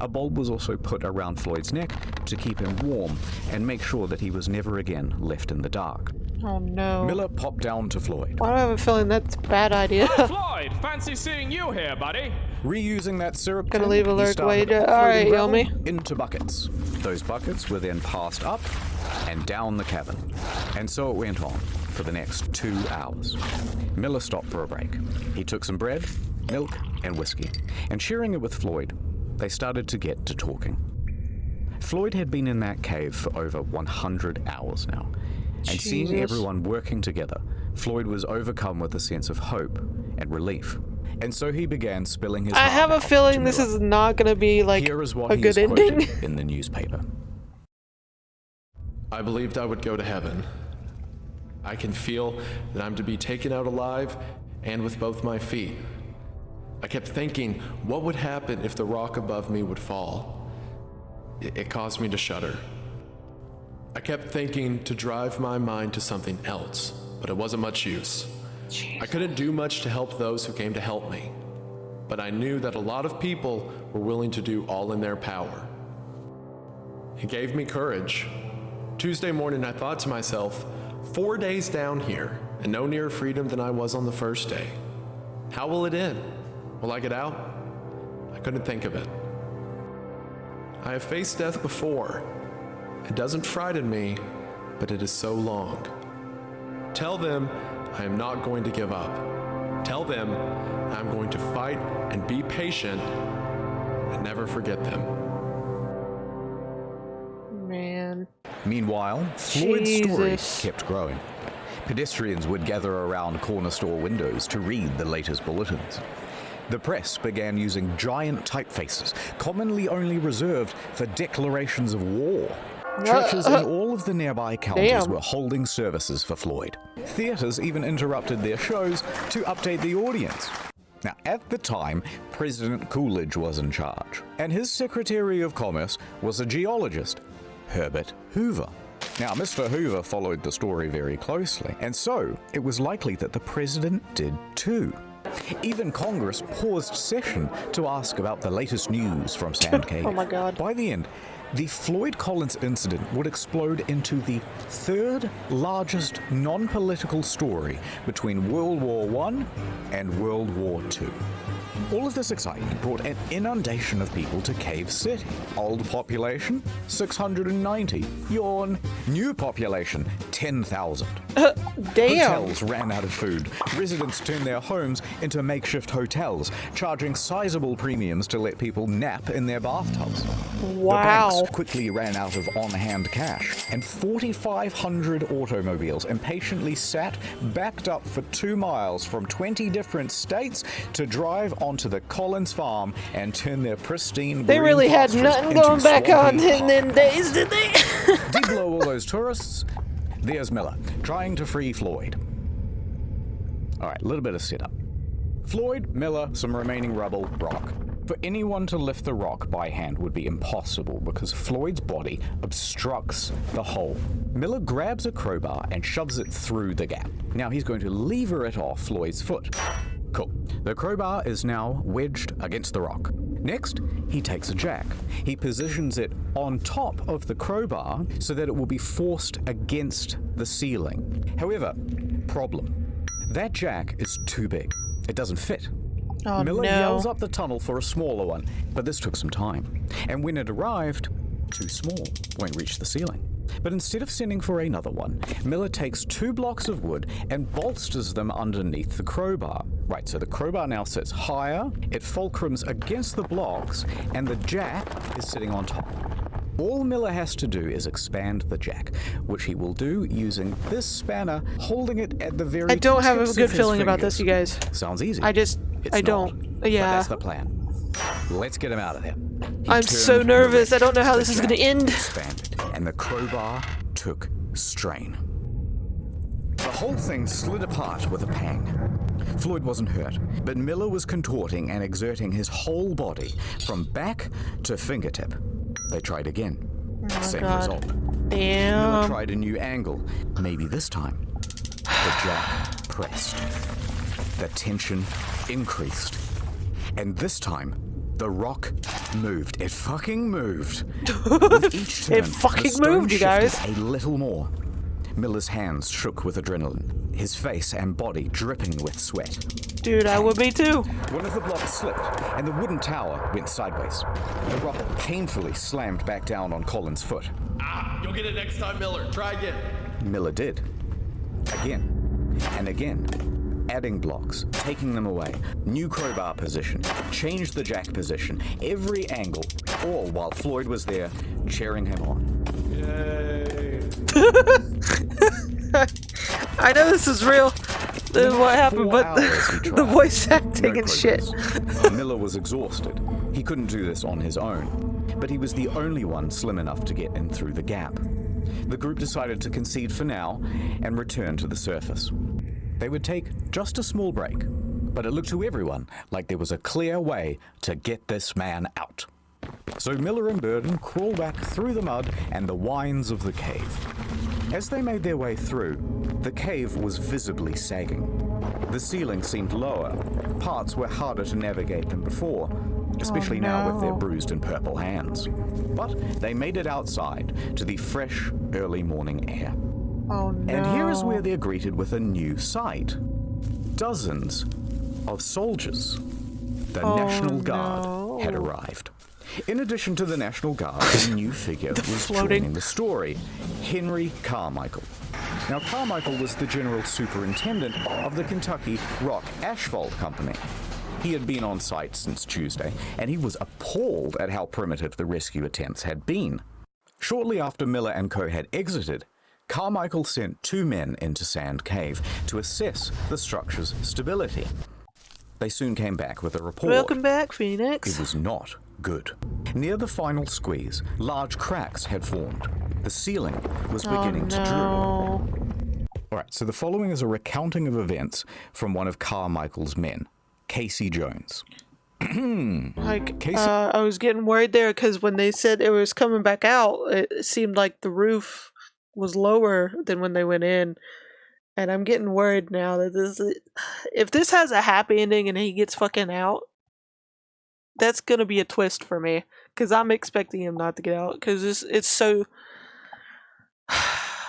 A bulb was also put around Floyd's neck to keep him warm and make sure that he was never again left in the dark. Oh no. Miller popped down to Floyd. Why do I have a feeling that's a bad idea? Floyd, fancy seeing you here, buddy. Reusing that syrup Gonna tin, leave a he lurk started wager. offloading Alright, gravel Yomi. into buckets. Those buckets were then passed up and down the cavern. And so it went on for the next 2 hours. Miller stopped for a break. He took some bread, milk, and whiskey, and sharing it with Floyd, they started to get to talking. Floyd had been in that cave for over 100 hours now, and seeing Jesus. everyone working together, Floyd was overcome with a sense of hope and relief. And so he began spilling his I heart have a out feeling to this Miller. is not gonna be like Here is what a he good is quoted ending. in the newspaper. I believed I would go to heaven. I can feel that I'm to be taken out alive and with both my feet. I kept thinking, what would happen if the rock above me would fall? It caused me to shudder. I kept thinking to drive my mind to something else, but it wasn't much use. I couldn't do much to help those who came to help me, but I knew that a lot of people were willing to do all in their power. It gave me courage. Tuesday morning, I thought to myself, 4 days down here, and no nearer freedom than I was on the first day. How will it end? Will I get out? I couldn't think of it. I have faced death before. It doesn't frighten me, but it is so long. Tell them I am not going to give up. Tell them I'm going to fight and be patient and never forget them. Man. Meanwhile, Floyd's story Jesus. kept growing. Pedestrians would gather around corner store windows to read the latest bulletins. The press began using giant typefaces, commonly only reserved for declarations of war. Churches in all of the nearby counties Damn. were holding services for Floyd. Theaters even interrupted their shows to update the audience. Now, at the time, President Coolidge was in charge, and his Secretary of Commerce was a geologist, Herbert Hoover. Now, Mr. Hoover followed the story very closely, and so it was likely that the president did too. Even Congress paused session to ask about the latest news from Sand Cave. Oh my God. By the end, the Floyd Collins incident would explode into the third largest non-political story between World War I and World War II. All of this excitement brought an inundation of people to Cave City. Old population, 690. Yawn. New population, 10,000. Damn. Hotels ran out of food. Residents turned their homes into makeshift hotels, charging sizable premiums to let people nap in their bathtubs. Wow. The banks quickly ran out of on-hand cash, and 4,500 automobiles impatiently sat backed up for 2 miles from 20 different states to drive onto the Collins farm and turn their pristine They green really had pastures nothing into going back on swampy in them days, did they? Did blow all those tourists? There's Miller, trying to free Floyd. Alright, a little bit of setup. Floyd, Miller, some remaining rubble, rock. For anyone to lift the rock by hand would be impossible because Floyd's body obstructs the hole. Miller grabs a crowbar and shoves it through the gap. Now he's going to lever it off Floyd's foot. Cool. The crowbar is now wedged against the rock. Next, he takes a jack. He positions it on top of the crowbar so that it will be forced against the ceiling. However, problem. That jack is too big. It doesn't fit. Oh, Miller no. yells up the tunnel for a smaller one, but this took some time. And when it arrived, too small, won't reach the ceiling. But instead of sending for another one, Miller takes 2 blocks of wood and bolsters them underneath the crowbar. Right, so the crowbar now sits higher, it fulcrums against the blocks, and the jack is sitting on top. All Miller has to do is expand the jack, which he will do using this spanner, holding it at the very I don't have a tips good of his feeling about this, fingers. you guys. Sounds easy. It's I don't. But Yeah. that's the plan. Let's get him out of there. He I'm so turned nervous. the I don't know how the this is jack gonna end. Expanded, and the crowbar took strain. The whole thing slid apart with a pang. Floyd wasn't hurt, but Miller was contorting and exerting his whole body from back to fingertip. They tried again. Same God. result. Miller Damn. tried a new angle. Maybe this time, the jack pressed. The tension increased. And this time, the rock moved. It fucking moved. With each turn, It fucking the stone moved, you shifted guys. a little more. Miller's hands shook with adrenaline, his face and body dripping with sweat. Dude, I would be too. One of the blocks slipped, and the wooden tower went sideways. The rock painfully slammed back down on Colin's foot. You'll get it next time, Miller. Try again. Miller did. Again. And again. Adding blocks, taking them away, new crowbar position, changed the jack position, every angle, all while Floyd was there, cheering him on. Yay. I know this is real, This is what happened, 4 but hours he the tried. voice acting No and shit. progress. Miller was exhausted. He couldn't do this on his own, but he was the only one slim enough to get in through the gap. The group decided to concede for now and return to the surface. They would take just a small break, but it looked to everyone like there was a clear way to get this man out. So Miller and Burden crawled back through the mud and the whines of the cave. As they made their way through, the cave was visibly sagging. The ceiling seemed lower. Parts were harder to navigate than before, especially now with their bruised and purple hands. But they made it outside to the fresh, early morning air. Oh no. And here is where they're greeted with a new sight. Dozens of soldiers. The National Guard had arrived. In addition to the National Guard, a new figure was joining the story, Henry Carmichael. Now, Carmichael was the general superintendent of the Kentucky Rock Asphalt Company. He had been on site since Tuesday, and he was appalled at how primitive the rescue attempts had been. Shortly after Miller and co. had exited, Carmichael sent 2 men into Sand Cave to assess the structure's stability. They soon came back with a report. Welcome back, Phoenix. It was not good. Near the final squeeze, large cracks had formed. The ceiling was beginning to drool. All right, so the following is a recounting of events from one of Carmichael's men, Casey Jones. Casey? I was getting worried there because when they said it was coming back out, it seemed like the roof was lower than when they went in. And I'm getting worried now that if this has a happy ending and he gets fucking out, that's gonna be a twist for me. Because I'm expecting him not to get out. Because it's so...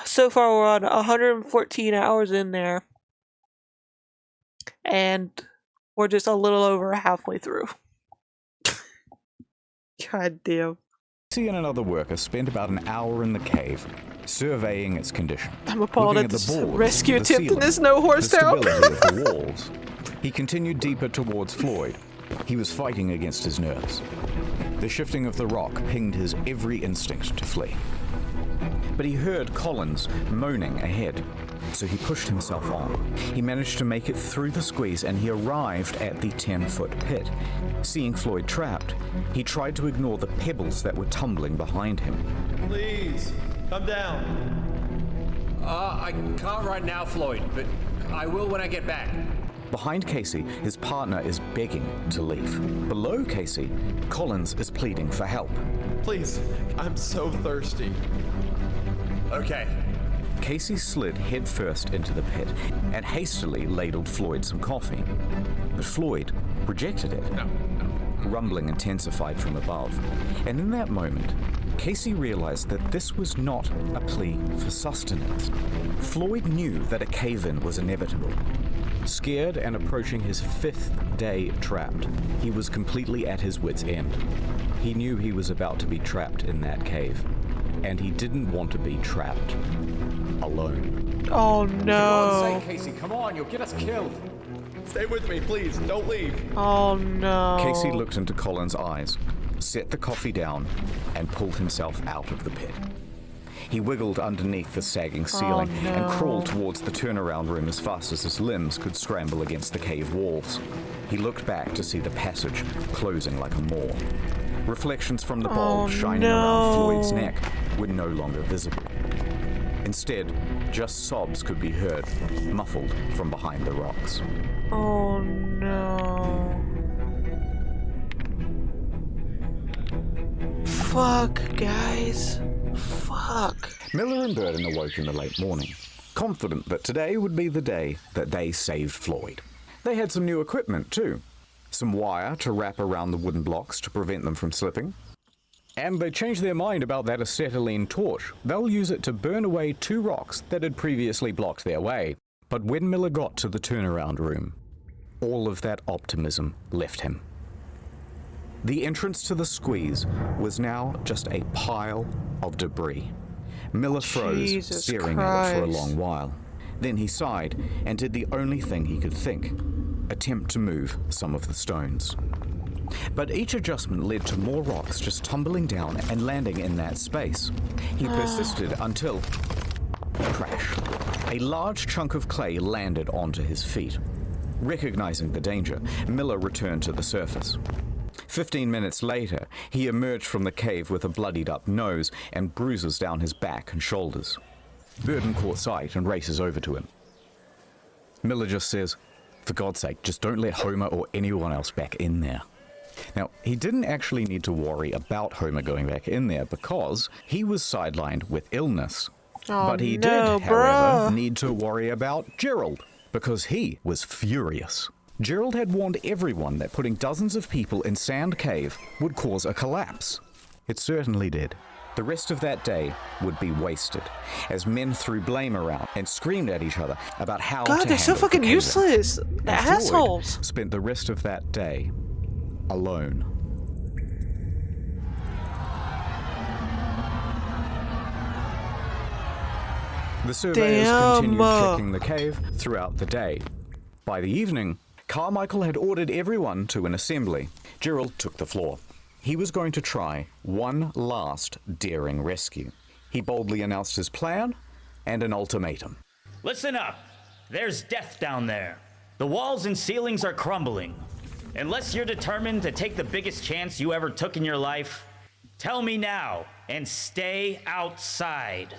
So far we're on 114 hours in there. And we're just a little over halfway through. God damn. Casey and another worker spent about an hour in the cave, surveying its condition. I'm appalled at this boards, rescue the attempt in ceiling, this no-horse town. the stability of the walls. He continued deeper towards Floyd. He was fighting against his nerves. The shifting of the rock pinged his every instinct to flee. But he heard Collins moaning ahead, so he pushed himself on. He managed to make it through the squeeze and he arrived at the 10-foot pit. Seeing Floyd trapped, he tried to ignore the pebbles that were tumbling behind him. Please, come down. I can't right now, Floyd, but I will when I get back. Behind Casey, his partner is begging to leave. Below Casey, Collins is pleading for help. Please, I'm so thirsty. Okay. Casey slid headfirst into the pit and hastily ladled Floyd some coffee. But Floyd rejected it. No. Rumbling intensified from above. And in that moment, Casey realized that this was not a plea for sustenance. Floyd knew that a cave-in was inevitable. Scared and approaching his 5th day trapped, he was completely at his wit's end. He knew he was about to be trapped in that cave, and he didn't want to be trapped alone. Oh no. For God's sake, Casey, come on, you'll get us killed. Stay with me, please. Don't leave. Oh no. Casey looked into Colin's eyes, set the coffee down, and pulled himself out of the pit. He wiggled underneath the sagging ceiling and crawled towards the turnaround room as fast as his limbs could scramble against the cave walls. He looked back to see the passage closing like a maw. Reflections from the bulb shining around Floyd's neck were no longer visible. Instead, just sobs could be heard, muffled from behind the rocks. Oh no. Fuck, guys. Fuck. Miller and Burden awoke in the late morning, confident that today would be the day that they saved Floyd. They had some new equipment too. Some wire to wrap around the wooden blocks to prevent them from slipping. And they changed their mind about that acetylene torch. They'll use it to burn away 2 rocks that had previously blocked their way. But when Miller got to the turnaround room, all of that optimism left him. The entrance to the squeeze was now just a pile of debris. Miller froze, staring at it for a long while. Then he sighed and did the only thing he could think, attempt to move some of the stones. But each adjustment led to more rocks just tumbling down and landing in that space. He persisted until... crash. A large chunk of clay landed onto his feet. Recognizing the danger, Miller returned to the surface. 15 minutes later, he emerged from the cave with a bloodied-up nose and bruises down his back and shoulders. Burden caught sight and races over to him. Miller just says, "For God's sake, just don't let Homer or anyone else back in there." Now, he didn't actually need to worry about Homer going back in there because he was sidelined with illness. Oh, But he no, did, however, bruh. need to worry about Gerald because he was furious. Gerald had warned everyone that putting dozens of people in Sand Cave would cause a collapse. It certainly did. The rest of that day would be wasted, as men threw blame around and screamed at each other about how God, to they're so handle the fucking cave-in. useless. The And assholes. Floyd spent the rest of that day alone. The surveyors continued checking the cave throughout the day. By the evening, Carmichael had ordered everyone to an assembly. Gerald took the floor. He was going to try one last daring rescue. He boldly announced his plan and an ultimatum. Listen up. There's death down there. The walls and ceilings are crumbling. Unless you're determined to take the biggest chance you ever took in your life, tell me now and stay outside.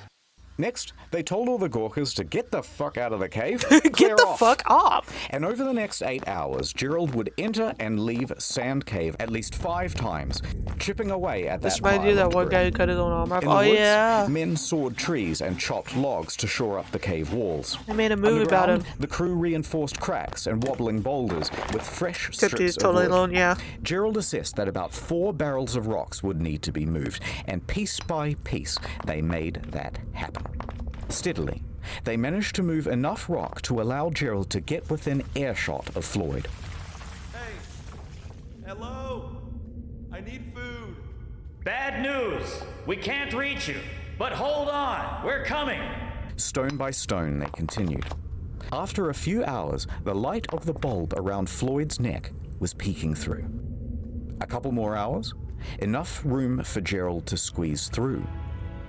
Next, they told all the Gawkers to get the fuck out of the cave. Get the fuck off. And over the next 8 hours, Gerald would enter and leave Sand Cave at least 5 times, chipping away at This that reminds you of pile that of one debris. guy who cut his own arm off. In Oh the woods, yeah. men sawed trees and chopped logs to shore up the cave walls. I made a movie about him. Underground, the crew reinforced cracks and wobbling boulders with fresh Except strips he's of totally wood. alone, yeah. Gerald assessed that about 4 barrels of rocks would need to be moved, and piece by piece, they made that happen. Steadily, they managed to move enough rock to allow Gerald to get within earshot of Floyd. Hey, hello? I need food. Bad news. We can't reach you. But hold on. We're coming. Stone by stone, they continued. After a few hours, the light of the bulb around Floyd's neck was peeking through. A couple more hours, enough room for Gerald to squeeze through.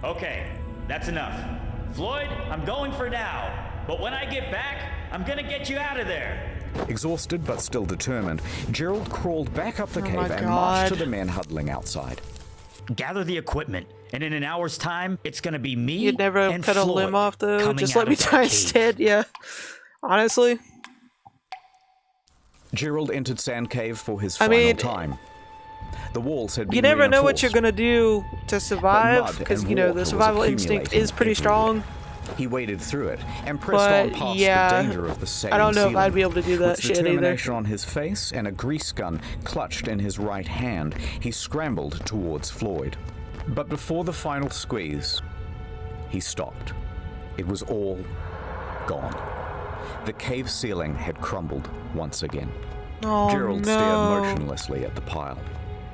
Okay, that's enough. Floyd, I'm going for now. But when I get back, I'm gonna get you out of there. Exhausted but still determined, Gerald crawled back up the Oh cave my and marched to God. the men huddling outside. Gather the equipment, and in an hour's time, it's gonna be me You'd never and cut a Floyd limb off though. coming Just out let me of that die cave. instead. Yeah. Honestly. Gerald entered Sand Cave for his I final mean, time. The walls had been You never know what reinforced. you're gonna do to survive, mud because and you know water the was survival instinct accumulating is pretty everywhere. strong. He waded through it and pressed on But past yeah, the danger of the same I don't know if ceiling. I'd be able to do that With shit either. determination on his face and a grease gun clutched in his right hand, he scrambled towards Floyd. But before the final squeeze, he stopped. It was all gone. The cave ceiling had crumbled once again. Oh Gerald no. stared motionlessly at the pile.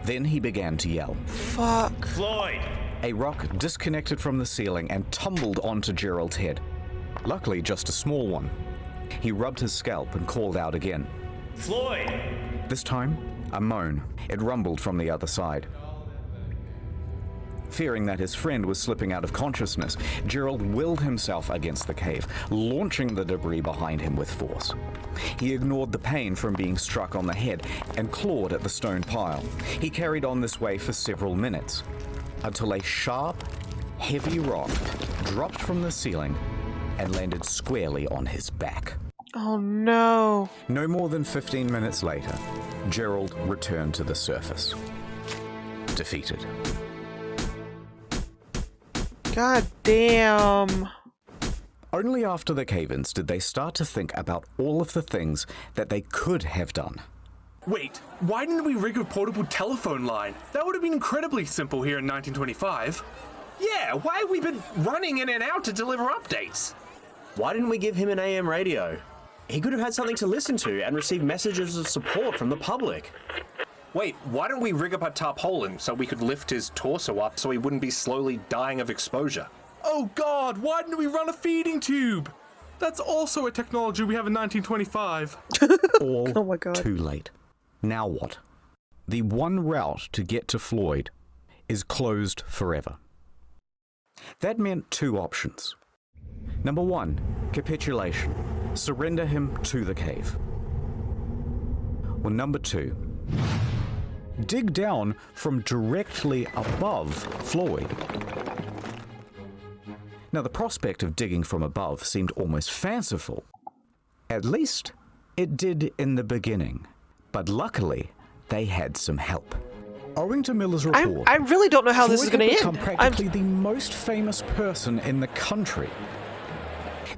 Then he began to yell. Fuck. Floyd! A rock disconnected from the ceiling and tumbled onto Gerald's head. Luckily, just a small one. He rubbed his scalp and called out again. Floyd! This time, a moan. It rumbled from the other side. Fearing that his friend was slipping out of consciousness, Gerald willed himself against the cave, launching the debris behind him with force. He ignored the pain from being struck on the head and clawed at the stone pile. He carried on this way for several minutes, until a sharp, heavy rock dropped from the ceiling and landed squarely on his back. Oh no. No more than 15 minutes later, Gerald returned to the surface, defeated. God damn. Only after the cave-ins did they start to think about all of the things that they could have done. Wait, why didn't we rig a portable telephone line? That would have been incredibly simple here in 1925. Yeah, why have we been running in and out to deliver updates? Why didn't we give him an AM radio? He could have had something to listen to and receive messages of support from the public. Wait, why don't we rig up a tarpaulin so we could lift his torso up so he wouldn't be slowly dying of exposure? Oh God, why didn't we run a feeding tube? That's also a technology we have in 1925. All Oh my God. too late. Now what? The one route to get to Floyd is closed forever. That meant 2 options. Number 1, capitulation. Surrender him to the cave. Or number 2, dig down from directly above Floyd. Now, the prospect of digging from above seemed almost fanciful. At least, it did in the beginning. But luckily, they had some help. Owing to Miller's report, I really don't know how this is Floyd going to had end. become practically the most famous person in the country.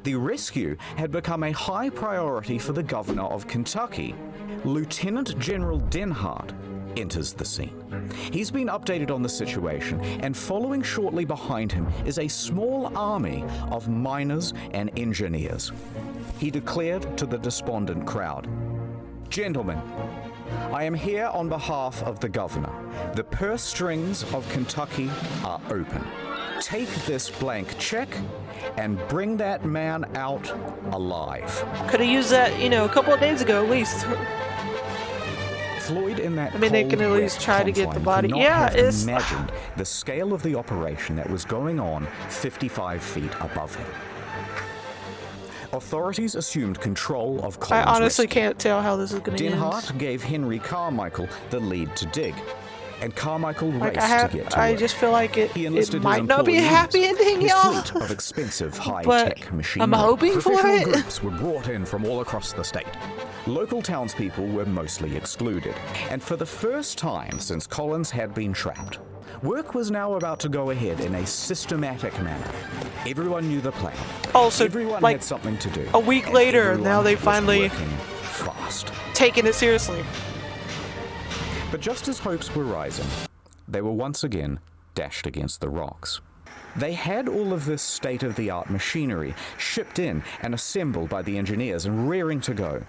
The rescue had become a high priority for the governor of Kentucky. Lieutenant General Denhart enters the scene. He's been updated on the situation, and following shortly behind him is a small army of miners and engineers. He declared to the despondent crowd, "Gentlemen, I am here on behalf of the governor. The purse strings of Kentucky are open. Take this blank check and bring that man out alive." Could have used that, a couple of days ago at least. Floyd in that They can at cold, least wet try to get the confine body. could not Yeah, have it's imagined the scale of the operation that was going on 55 feet above him. Authorities assumed control of I Collins' honestly rescue. can't tell how this is going to end. Denhart gave Henry Carmichael the lead to dig, and Carmichael raced to get to I work. just feel like it He enlisted his might not be a employees. happy ending, His y'all. fleet of expensive high-tech But machinery. I'm hoping for Professional it. groups were brought in from all across the state. Local townspeople were mostly excluded, and for the first time since Collins had been trapped, work was now about to go ahead in a systematic manner. Everyone knew the plan. Also, Everyone like, had something to do. a week and later, everyone now they was finally working fast. taking it seriously. But just as hopes were rising, they were once again dashed against the rocks. They had all of this state-of-the-art machinery shipped in and assembled by the engineers and rearing to go,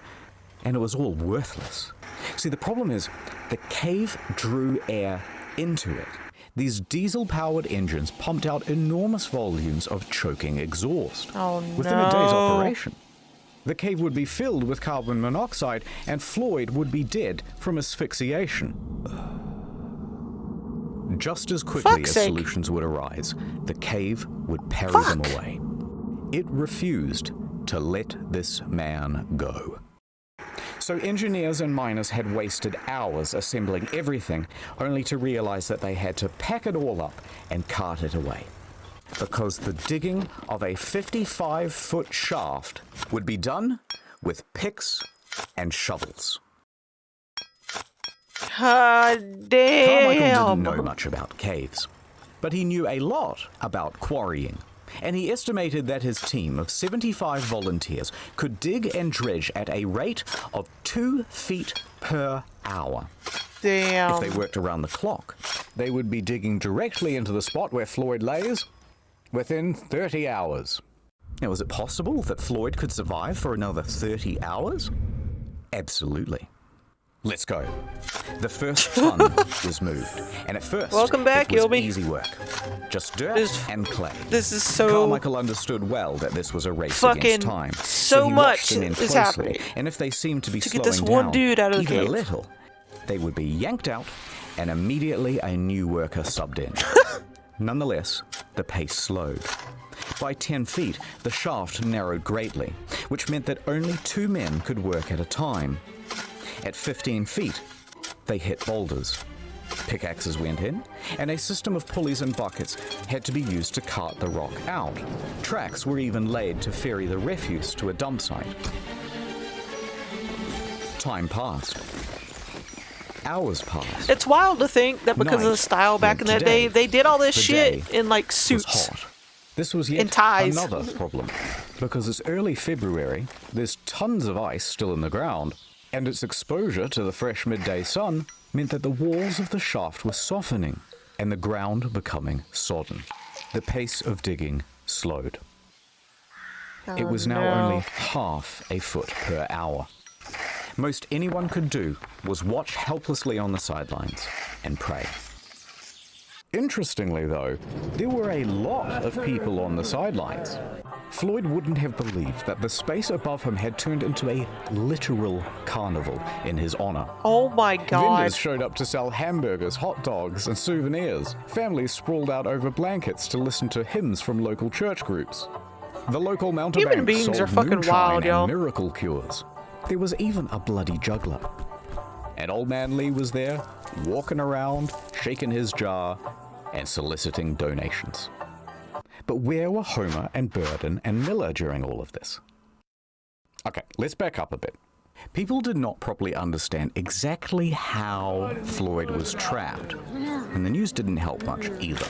and it was all worthless. See, the problem is, the cave drew air into it. These diesel-powered engines pumped out enormous volumes of choking exhaust. Oh, Within a day's operation, the cave would be filled with carbon monoxide, and Floyd would be dead from asphyxiation. Just as quickly as solutions would arise, the cave would parry them away. It refused to let this man go. So engineers and miners had wasted hours assembling everything, only to realize that they had to pack it all up and cart it away. Because the digging of a 55-foot shaft would be done with picks and shovels. Damn. Carmichael didn't know much about caves, but he knew a lot about quarrying, and he estimated that his team of 75 volunteers could dig and dredge at a rate of 2 feet per hour. Damn. If they worked around the clock, they would be digging directly into the spot where Floyd lays within 30 hours. Now, is it possible that Floyd could survive for another 30 hours? Absolutely. Let's go. The first ton was moved, and at first, Welcome back, it was Gilby. easy work. Just dirt and clay. This is so Carmichael understood well that this was a race fucking against time. so he much watched them in is closely, happening and if they seemed to be to slowing get this down, one dude out of the even a cave. little, they would be yanked out, and immediately a new worker subbed in. Nonetheless, the pace slowed. By 10 feet, the shaft narrowed greatly, which meant that only 2 men could work at a time. At 15 feet, they hit boulders. Pickaxes went in, and a system of pulleys and buckets had to be used to cart the rock out. Tracks were even laid to ferry the refuse to a dump site. Time passed. Hours passed. It's wild to think that because of the style back in that day, they did all this shit in like suits. Hot. This was yet and ties. another problem, because it's early February, there's tons of ice still in the ground, and its exposure to the fresh midday sun meant that the walls of the shaft were softening and the ground becoming sodden. The pace of digging slowed. It was now only half a foot per hour. Most anyone could do was watch helplessly on the sidelines and pray. Interestingly, though, there were a lot of people on the sidelines. Floyd wouldn't have believed that the space above him had turned into a literal carnival in his honor. Oh my god. Vendors showed up to sell hamburgers, hot dogs, and souvenirs. Families sprawled out over blankets to listen to hymns from local church groups. The local Human mountebank beings sold are fucking moonshine wild, and y'all. miracle cures. There was even a bloody juggler. And old man Lee was there, walking around, shaking his jar, and soliciting donations. But where were Homer and Burden and Miller during all of this? Okay, let's back up a bit. People did not properly understand exactly how Floyd was trapped, and the news didn't help much either.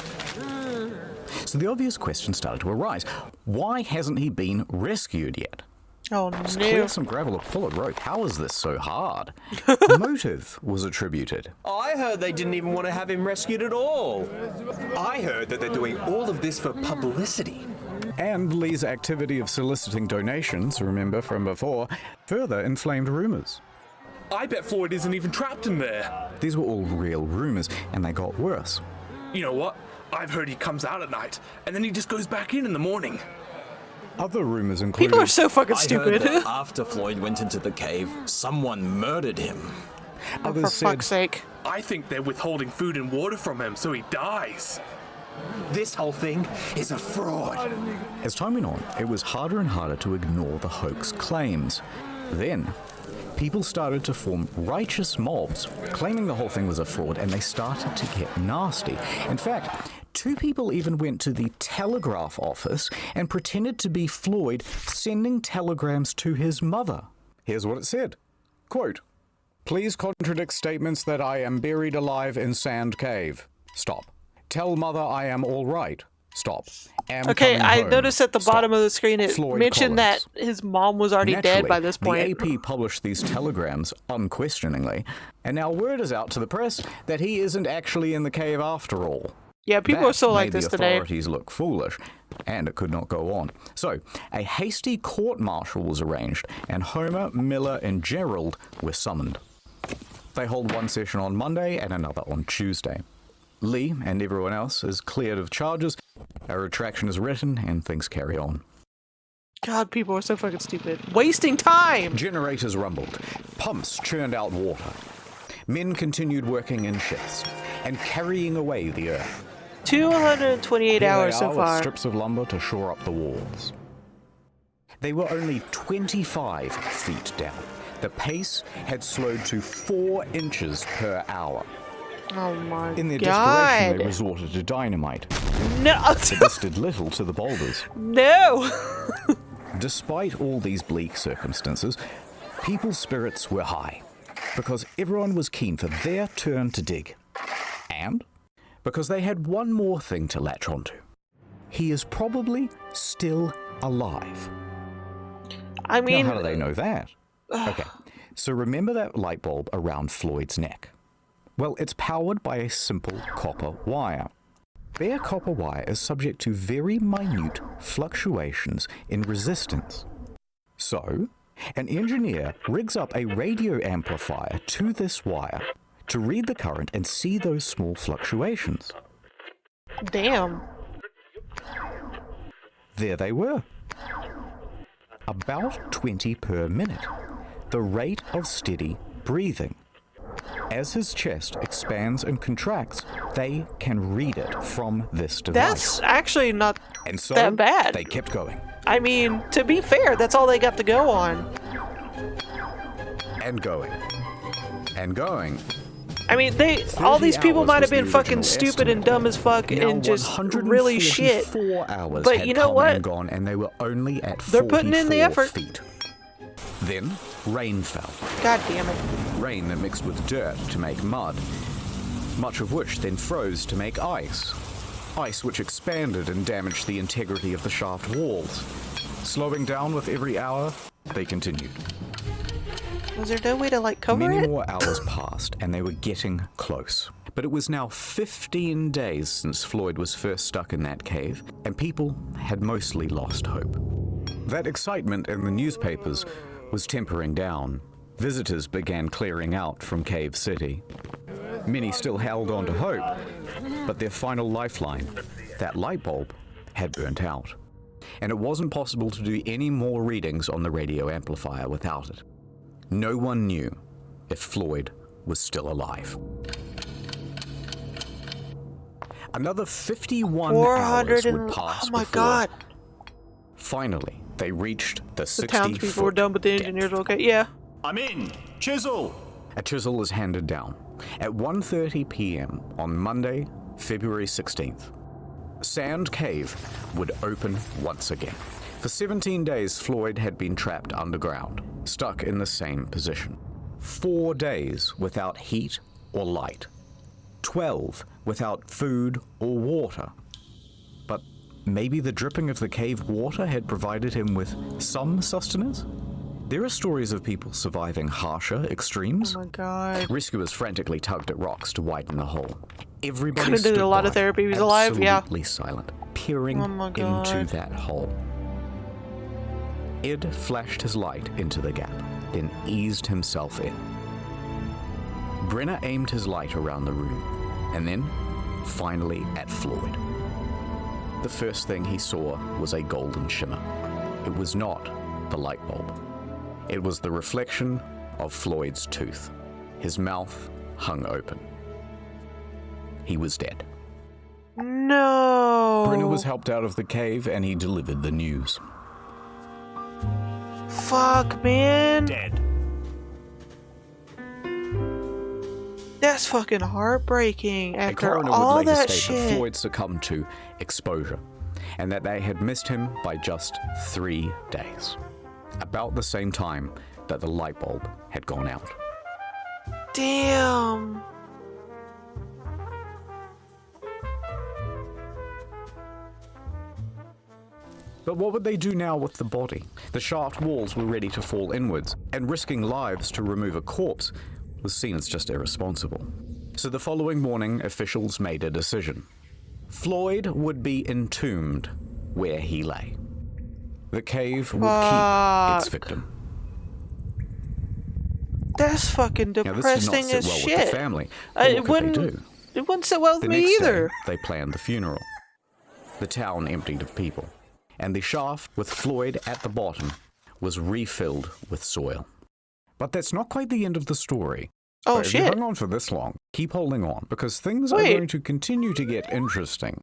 So the obvious question started to arise. Why hasn't he been rescued yet? Oh Just no. clear some gravel or pull a rope. How is this so hard? Motive was attributed. I heard they didn't even want to have him rescued at all. I heard that they're doing all of this for publicity. And Lee's activity of soliciting donations, remember from before, further inflamed rumors. I bet Floyd isn't even trapped in there. These were all real rumors, and they got worse. You know what? I've heard he comes out at night, and then he just goes back in the morning. Other rumors included... People are so fucking I stupid. heard that after Floyd went into the cave, someone murdered him. Oh, for Others said, fuck's sake. I think they're withholding food and water from him so he dies. This whole thing is a fraud. As time went on, it was harder and harder to ignore the hoax claims. Then, people started to form righteous mobs, claiming the whole thing was a fraud, and they started to get nasty. In fact, 2 people even went to the telegraph office and pretended to be Floyd, sending telegrams to his mother. Here's what it said. Quote, "Please contradict statements that I am buried alive in Sand Cave. Stop. Tell mother I am all right. Stop. Am Okay, coming I home. noticed at the Stop. bottom of the screen it Floyd mentioned Collins." that his mom was already dead by this point. The AP published these telegrams unquestioningly, and now word is out to the press that he isn't actually in the cave after all. Yeah, people That are so like made this the today. authorities look foolish, and it could not go on. So, a hasty court-martial was arranged, and Homer, Miller, and Gerald were summoned. They hold one session on Monday and another on Tuesday. Lee and everyone else is cleared of charges, a retraction is written, and things carry on. God, people are so fucking stupid. Wasting time! Generators rumbled, pumps churned out water. Men continued working in shifts and carrying away the earth. 228 Here hours they so are with far. strips of lumber to shore up the walls. They were only 25 feet down. The pace had slowed to 4 inches per hour. Oh my In their god. desperation, they resorted to dynamite. No! But this did little to the boulders. No! Despite all these bleak circumstances, people's spirits were high, because everyone was keen for their turn to dig. And because they had one more thing to latch onto. He is probably still alive. I mean... Now, how do they know that? Okay, so remember that light bulb around Floyd's neck? Well, it's powered by a simple copper wire. Bare copper wire is subject to very minute fluctuations in resistance. So, an engineer rigs up a radio amplifier to this wire to read the current and see those small fluctuations. Damn. There they were. About 20 per minute. The rate of steady breathing. As his chest expands and contracts, they can read it from this device. That's actually not and so that bad. They kept going. I mean, to be fair, that's all they got to go on. And going. And going. I mean, all these people 30 might have hours been was the fucking original stupid and estimate. dumb as fuck Now and just really shit. 144 hours But had you know come what? and gone, and they were only at They're putting in the 44 effort. feet. Then rain fell. God damn it. Rain that mixed with dirt to make mud, much of which then froze to make ice. Ice which expanded and damaged the integrity of the shaft walls. Slowing down with every hour, they continued. Was there no way to, like, cover Many it? more hours passed, and they were getting close. But it was now 15 days since Floyd was first stuck in that cave, and people had mostly lost hope. That excitement in the newspapers was tempering down. Visitors began clearing out from Cave City. Many still held on to hope, but their final lifeline, that light bulb, had burnt out. And it wasn't possible to do any more readings on the radio amplifier without it. No one knew if Floyd was still alive. Another 51 hours would pass Oh my before god. Finally, they reached the The townspeople were 60-foot done, but the engineers were okay. Yeah. I'm in. Chisel. A chisel is handed down at 1:30 p.m. on Monday, February 16th. Sand Cave would open once again. For 17 days, Floyd had been trapped underground, stuck in the same position. 4 days without heat or light. 12 without food or water. But maybe the dripping of the cave water had provided him with some sustenance? There are stories of people surviving harsher extremes. Oh my god. Rescuers frantically tugged at rocks to widen the hole. Everybody Could've did stood a lot of by, therapy. He was alive, yeah. absolutely silent, peering Oh my God. into that hole. Ed flashed his light into the gap, then eased himself in. Brenner aimed his light around the room, and then, finally, at Floyd. The first thing he saw was a golden shimmer. It was not the light bulb. It was the reflection of Floyd's tooth. His mouth hung open. He was dead. No. Brenner was helped out of the cave and he delivered the news. Fuck, man. Dead. That's fucking heartbreaking A after coroner all would later that state that shit. Floyd succumbed to exposure and that they had missed him by just 3 days. About the same time that the light bulb had gone out. Damn. But what would they do now with the body? The shaft walls were ready to fall inwards, and risking lives to remove a corpse was seen as just irresponsible. So the following morning, officials made a decision. Floyd would be entombed where he lay. The cave would keep its victim. That's fucking Now, this did depressing not as sit well shit. with the family. But It what could they wouldn't. do? It wouldn't sit well with The me next either. day, they planned the funeral. The town emptied of people, and the shaft with Floyd at the bottom was refilled with soil. But that's not quite the end of the story. Oh, If you shit. hung on for this long, keep holding on, because things are Wait. going to continue to get interesting.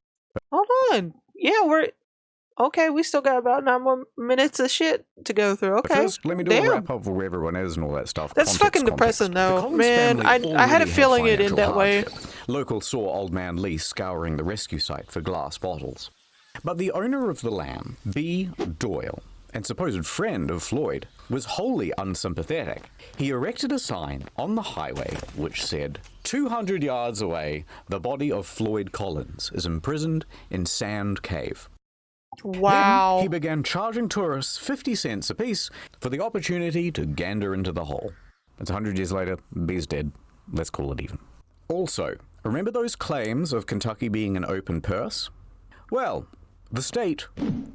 Hold on. Yeah, we're okay. We still got about 9 more minutes of shit to go through. But Okay. first, let me do Damn. a wrap up of where everyone is and all that stuff. That's fucking depressing, though. The Collins Man, family I had a already feeling it financial ended that way. hardship. Locals saw Old Man Lee scouring the rescue site for glass bottles. But the owner of the land, B. Doyle, and supposed friend of Floyd, was wholly unsympathetic. He erected a sign on the highway which said, 200 yards away, the body of Floyd Collins is imprisoned in Sand Cave. Wow. Then he began charging tourists 50 cents apiece for the opportunity to gander into the hole. It's 100 years later, B's dead. Let's call it even. Also, remember those claims of Kentucky being an open purse? Well, the state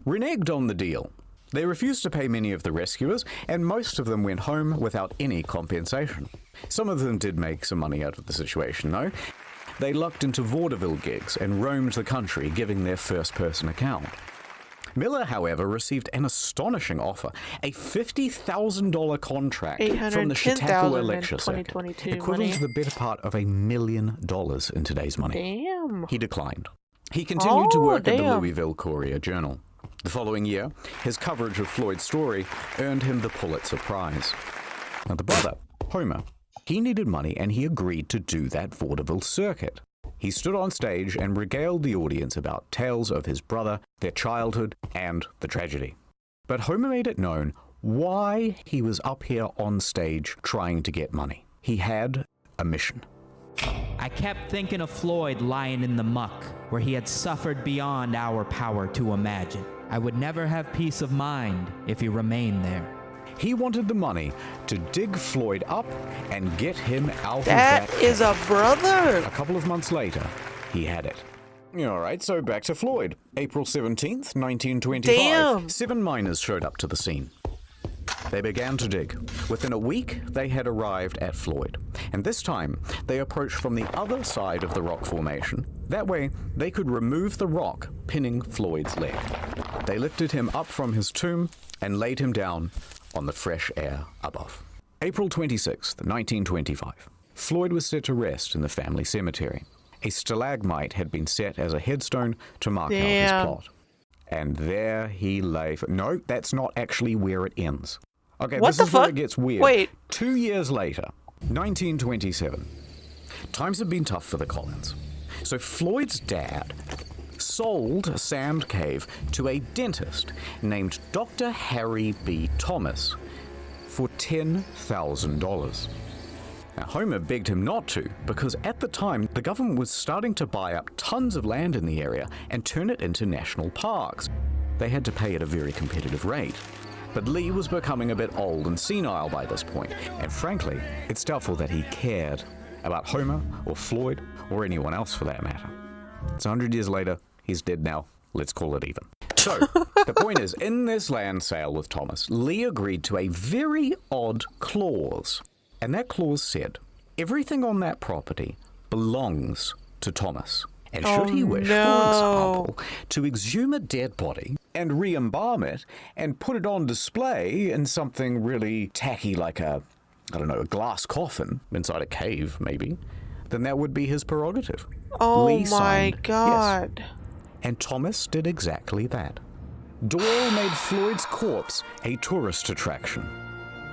reneged on the deal. They refused to pay many of the rescuers, and most of them went home without any compensation. Some of them did make some money out of the situation, though. They lucked into vaudeville gigs and roamed the country, giving their first-person account. Miller, however, received an astonishing offer, a $50,000 contract from the Chautauqua $810,000 in Lecture Circuit, 2022 equivalent money. to the better part of $1 million in today's money. Damn. He declined. He continued to Oh, work at the damn. Louisville Courier-Journal. The following year, his coverage of Floyd's story earned him the Pulitzer Prize. Now, the brother, Homer, he needed money and he agreed to do that vaudeville circuit. He stood on stage and regaled the audience about tales of his brother, their childhood, and the tragedy. But Homer made it known why he was up here on stage trying to get money. He had a mission. I kept thinking of Floyd lying in the muck, where he had suffered beyond our power to imagine. I would never have peace of mind if he remained there. He wanted the money to dig Floyd up and get him out That of that. is a brother. A couple of months later, he had it. All right, so back to Floyd. April 17th, 1925. Damn. 7 miners showed up to the scene. They began to dig. Within a week, they had arrived at Floyd. And this time, they approached from the other side of the rock formation. That way, they could remove the rock pinning Floyd's leg. They lifted him up from his tomb and laid him down on the fresh air above. April 26th, 1925. Floyd was set to rest in the family cemetery. A stalagmite had been set as a headstone to mark out his Damn. plot. And there he lay. No, that's not actually where it ends. Okay, What this the is where fuck? it gets weird. Wait. 2 years later, 1927. Times have been tough for the Collins. So Floyd's dad sold Sand Cave to a dentist named Dr. Harry B. Thomas for $10,000. Now, Homer begged him not to because at the time the government was starting to buy up tons of land in the area and turn it into national parks. They had to pay at a very competitive rate. But Lee was becoming a bit old and senile by this point, and frankly, it's doubtful that he cared about Homer or Floyd or anyone else for that matter. It's 100 years later, he's dead now, let's call it even. So, the point is, in this land sale with Thomas, Lee agreed to a very odd clause. And that clause said, everything on that property belongs to Thomas. And should he wish, for example, to exhume a dead body and re-embalm it and put it on display in something really tacky like a glass coffin inside a cave, maybe, then that would be his prerogative. Oh Lee my signed, god. Yes. And Thomas did exactly that. Doyle made Floyd's corpse a tourist attraction.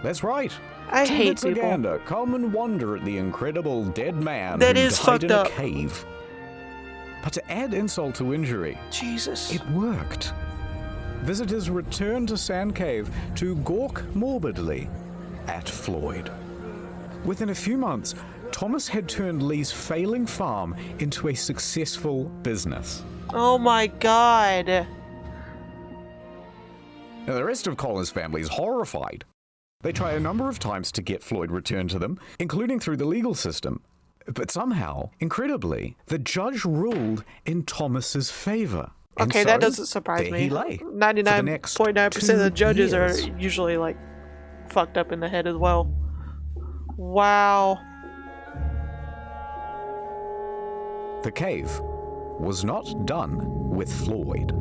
That's right. I hate people. people. Come and wonder at the incredible dead man That who is died fucked in up. a cave. But to add insult to injury, Jesus. it worked. Visitors returned to Sand Cave to gawk morbidly at Floyd. Within a few months, Thomas had turned Lee's failing farm into a successful business. Oh my god. Now, the rest of Collins' family is horrified. They try a number of times to get Floyd returned to them, including through the legal system. But somehow, incredibly, the judge ruled in Thomas's favor. And Okay, so, that doesn't surprise there me. he lay. 99.9% of the judges are years. usually like fucked up in the head as well. Wow. The cave was not done with Floyd.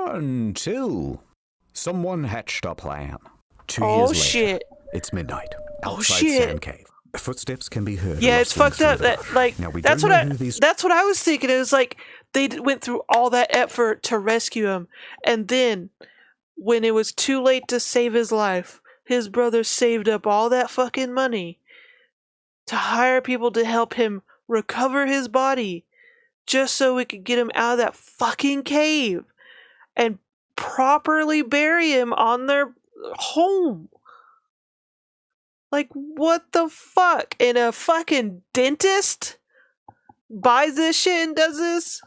Until someone hatched a plan. 2 years later, shit. it's midnight. Oh, Outside shit. Sand Cave. Footsteps can be heard. Yeah, it's rustling fucked up. through the That brush. like Now, we that's don't what know I who these that's what I was thinking. It was like they went through all that effort to rescue him, and then when it was too late to save his life, his brother saved up all that fucking money to hire people to help him recover his body, just so we could get him out of that fucking cave and properly bury him on their home. Like, what the fuck? And a fucking dentist buys this shit and does this?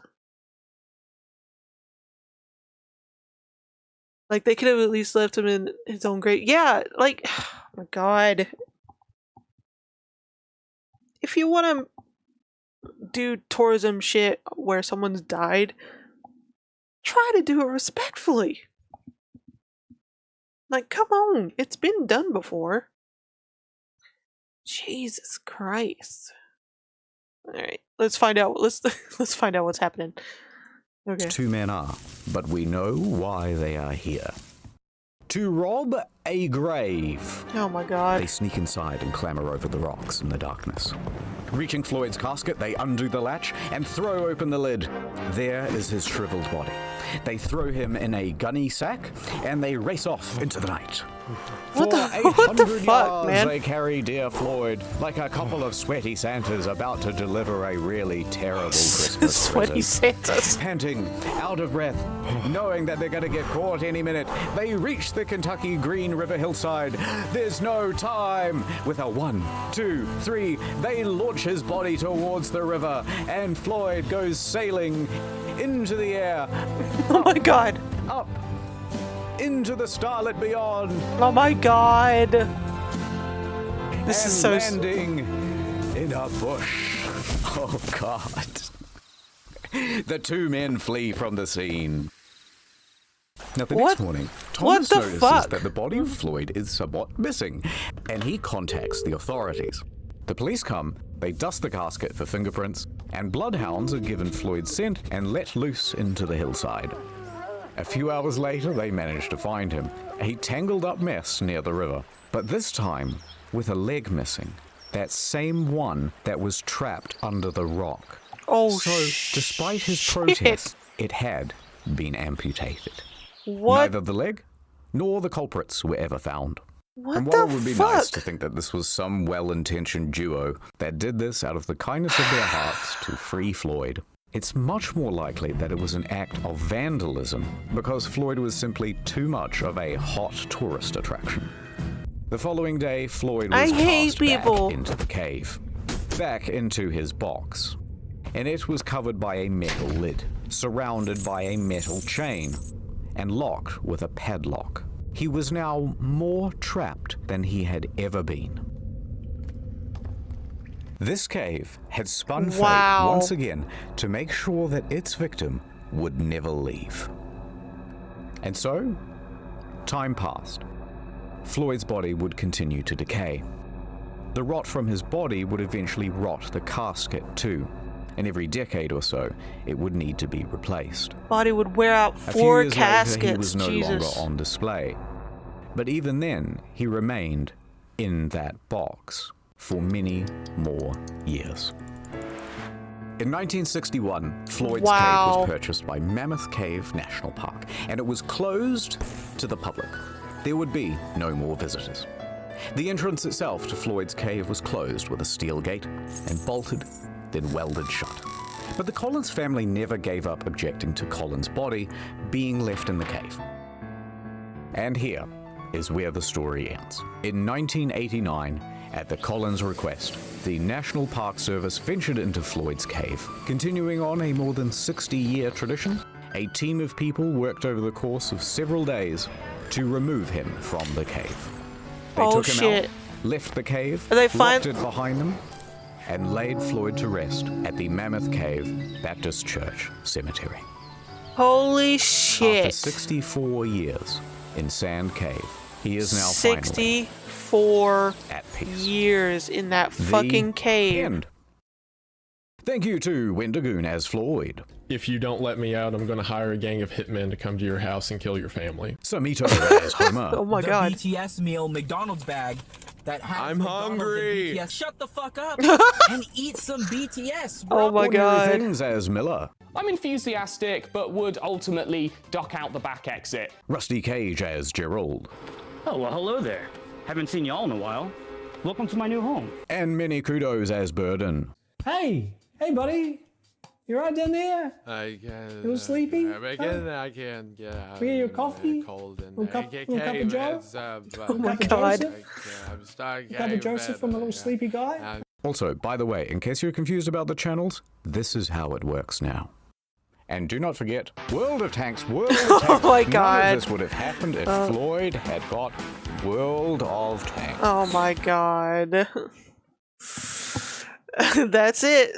Like, they could have at least left him in his own grave. Yeah, like, oh my god. If you want to do tourism shit where someone's died, try to do it respectfully. Like, come on. It's been done before. Jesus Christ. Alright, let's find out. Let's find out what's happening. Okay. Two men are, but we know why they are here. To rob a grave. Oh my god. They sneak inside and clamber over the rocks in the darkness. Reaching Floyd's casket, they undo the latch and throw open the lid. There is his shriveled body. They throw him in a gunny sack and they race off into the night. What For the- what the 800 fuck, yards, man? they carry dear Floyd like a couple of sweaty Santas about to deliver a really terrible Christmas Sweaty present. Santas. Panting, out of breath, knowing that they're going to get caught any minute, they reach the Kentucky Green River hillside. There's no time. With a 1, 2, 3, they launch his body towards the river, and Floyd goes sailing into the air. Oh my god. Up into the starlit beyond. Oh my god. This and is so landing in a bush. Oh god. The two men flee from the scene. Now, the next morning, Thomas notices that the body of Floyd is somewhat missing, and he contacts the authorities. The police come, they dust the casket for fingerprints, and bloodhounds are given Floyd's scent and let loose into the hillside. A few hours later, they manage to find him, a tangled up mess near the river, but this time with a leg missing, that same one that was trapped under the rock. Oh, so, despite his protest, it had been amputated. What? Neither the leg nor the culprits were ever found. What and while the it would be fuck? nice to think that this was some well-intentioned duo that did this out of the kindness of their hearts to free Floyd, it's much more likely that it was an act of vandalism because Floyd was simply too much of a hot tourist attraction. The following day, Floyd was cast back into the cave, back into his box, and it was covered by a metal lid, surrounded by a metal chain, and locked with a padlock. He was now more trapped than he had ever been. This cave had spun fate once again to make sure that its victim would never leave. And so, time passed. Floyd's body would continue to decay. The rot from his body would eventually rot the casket too, and every decade or so, it would need to be replaced. Body would wear out 4 A few years caskets. later, he was no Jesus. longer on display. But even then, he remained in that box for many more years. In 1961, Floyd's cave was purchased by Mammoth Cave National Park, and it was closed to the public. There would be no more visitors. The entrance itself to Floyd's cave was closed with a steel gate and bolted, then welded shut. But the Collins family never gave up objecting to Collins' body being left in the cave. And here is where the story ends. In 1989, at the Collins' request, the National Park Service ventured into Floyd's cave. Continuing on a more than 60-year tradition, a team of people worked over the course of several days to remove him from the cave. They took him out, left the cave, locked it behind them, and laid Floyd to rest at the Mammoth Cave Baptist Church Cemetery. Holy shit. After 64 years in Sand Cave, he is now 64 years in that fucking cave. End. Thank you to Wendigoon as Floyd. If you don't let me out, I'm going to hire a gang of hitmen to come to your house and kill your family. Samito as Homer. Oh my god. The BTS meal McDonald's bag that has I'm McDonald's hungry. and BTS. Shut the fuck up and eat some BTS, Oh bro. my god. Things as Miller. I'm enthusiastic, but would ultimately duck out the back exit. Rusty Cage as Gerald. Oh, well, hello there. Haven't seen y'all in a while. Welcome to my new home. And many kudos as Burden. Hey, buddy. You right down there? I can. You little sleepy? I can get out. We get your coffee? Cold and Little cup of Joe? Oh my god. I'm starting. Cup of Joseph from a little sleepy guy? Also, by the way, in case you're confused about the channels, this is how it works now. And do not forget, World of Tanks, World of Tanks. Oh my god. None of this would have happened if Floyd had got World of Tanks. Oh my god. That's it.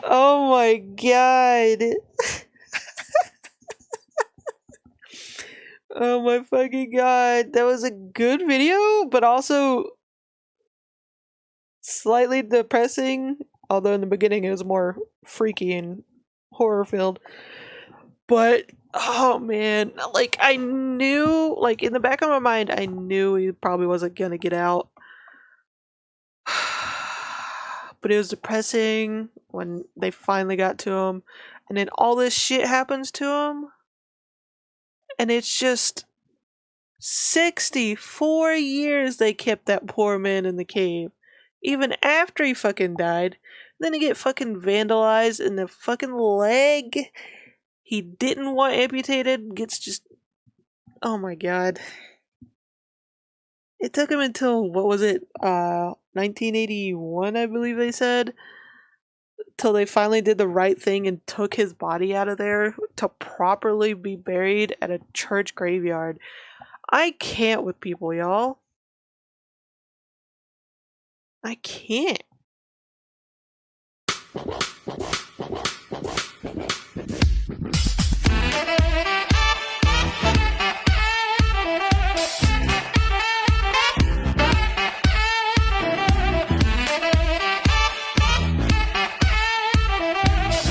Oh my god. Oh my fucking god. That was a good video, but also slightly depressing. Although in the beginning it was more freaky and horror filled. But oh man, like I knew, like in the back of my mind, I knew he probably wasn't gonna get out. But it was depressing when they finally got to him, and then all this shit happens to him, and it's just 64 years they kept that poor man in the cave, even after he fucking died. Then he get fucking vandalized, and the fucking leg he didn't want amputated gets just, oh my god. It took him until, what was it, 1981, I believe they said, till they finally did the right thing and took his body out of there to properly be buried at a church graveyard. I can't with people, y'all. I can't.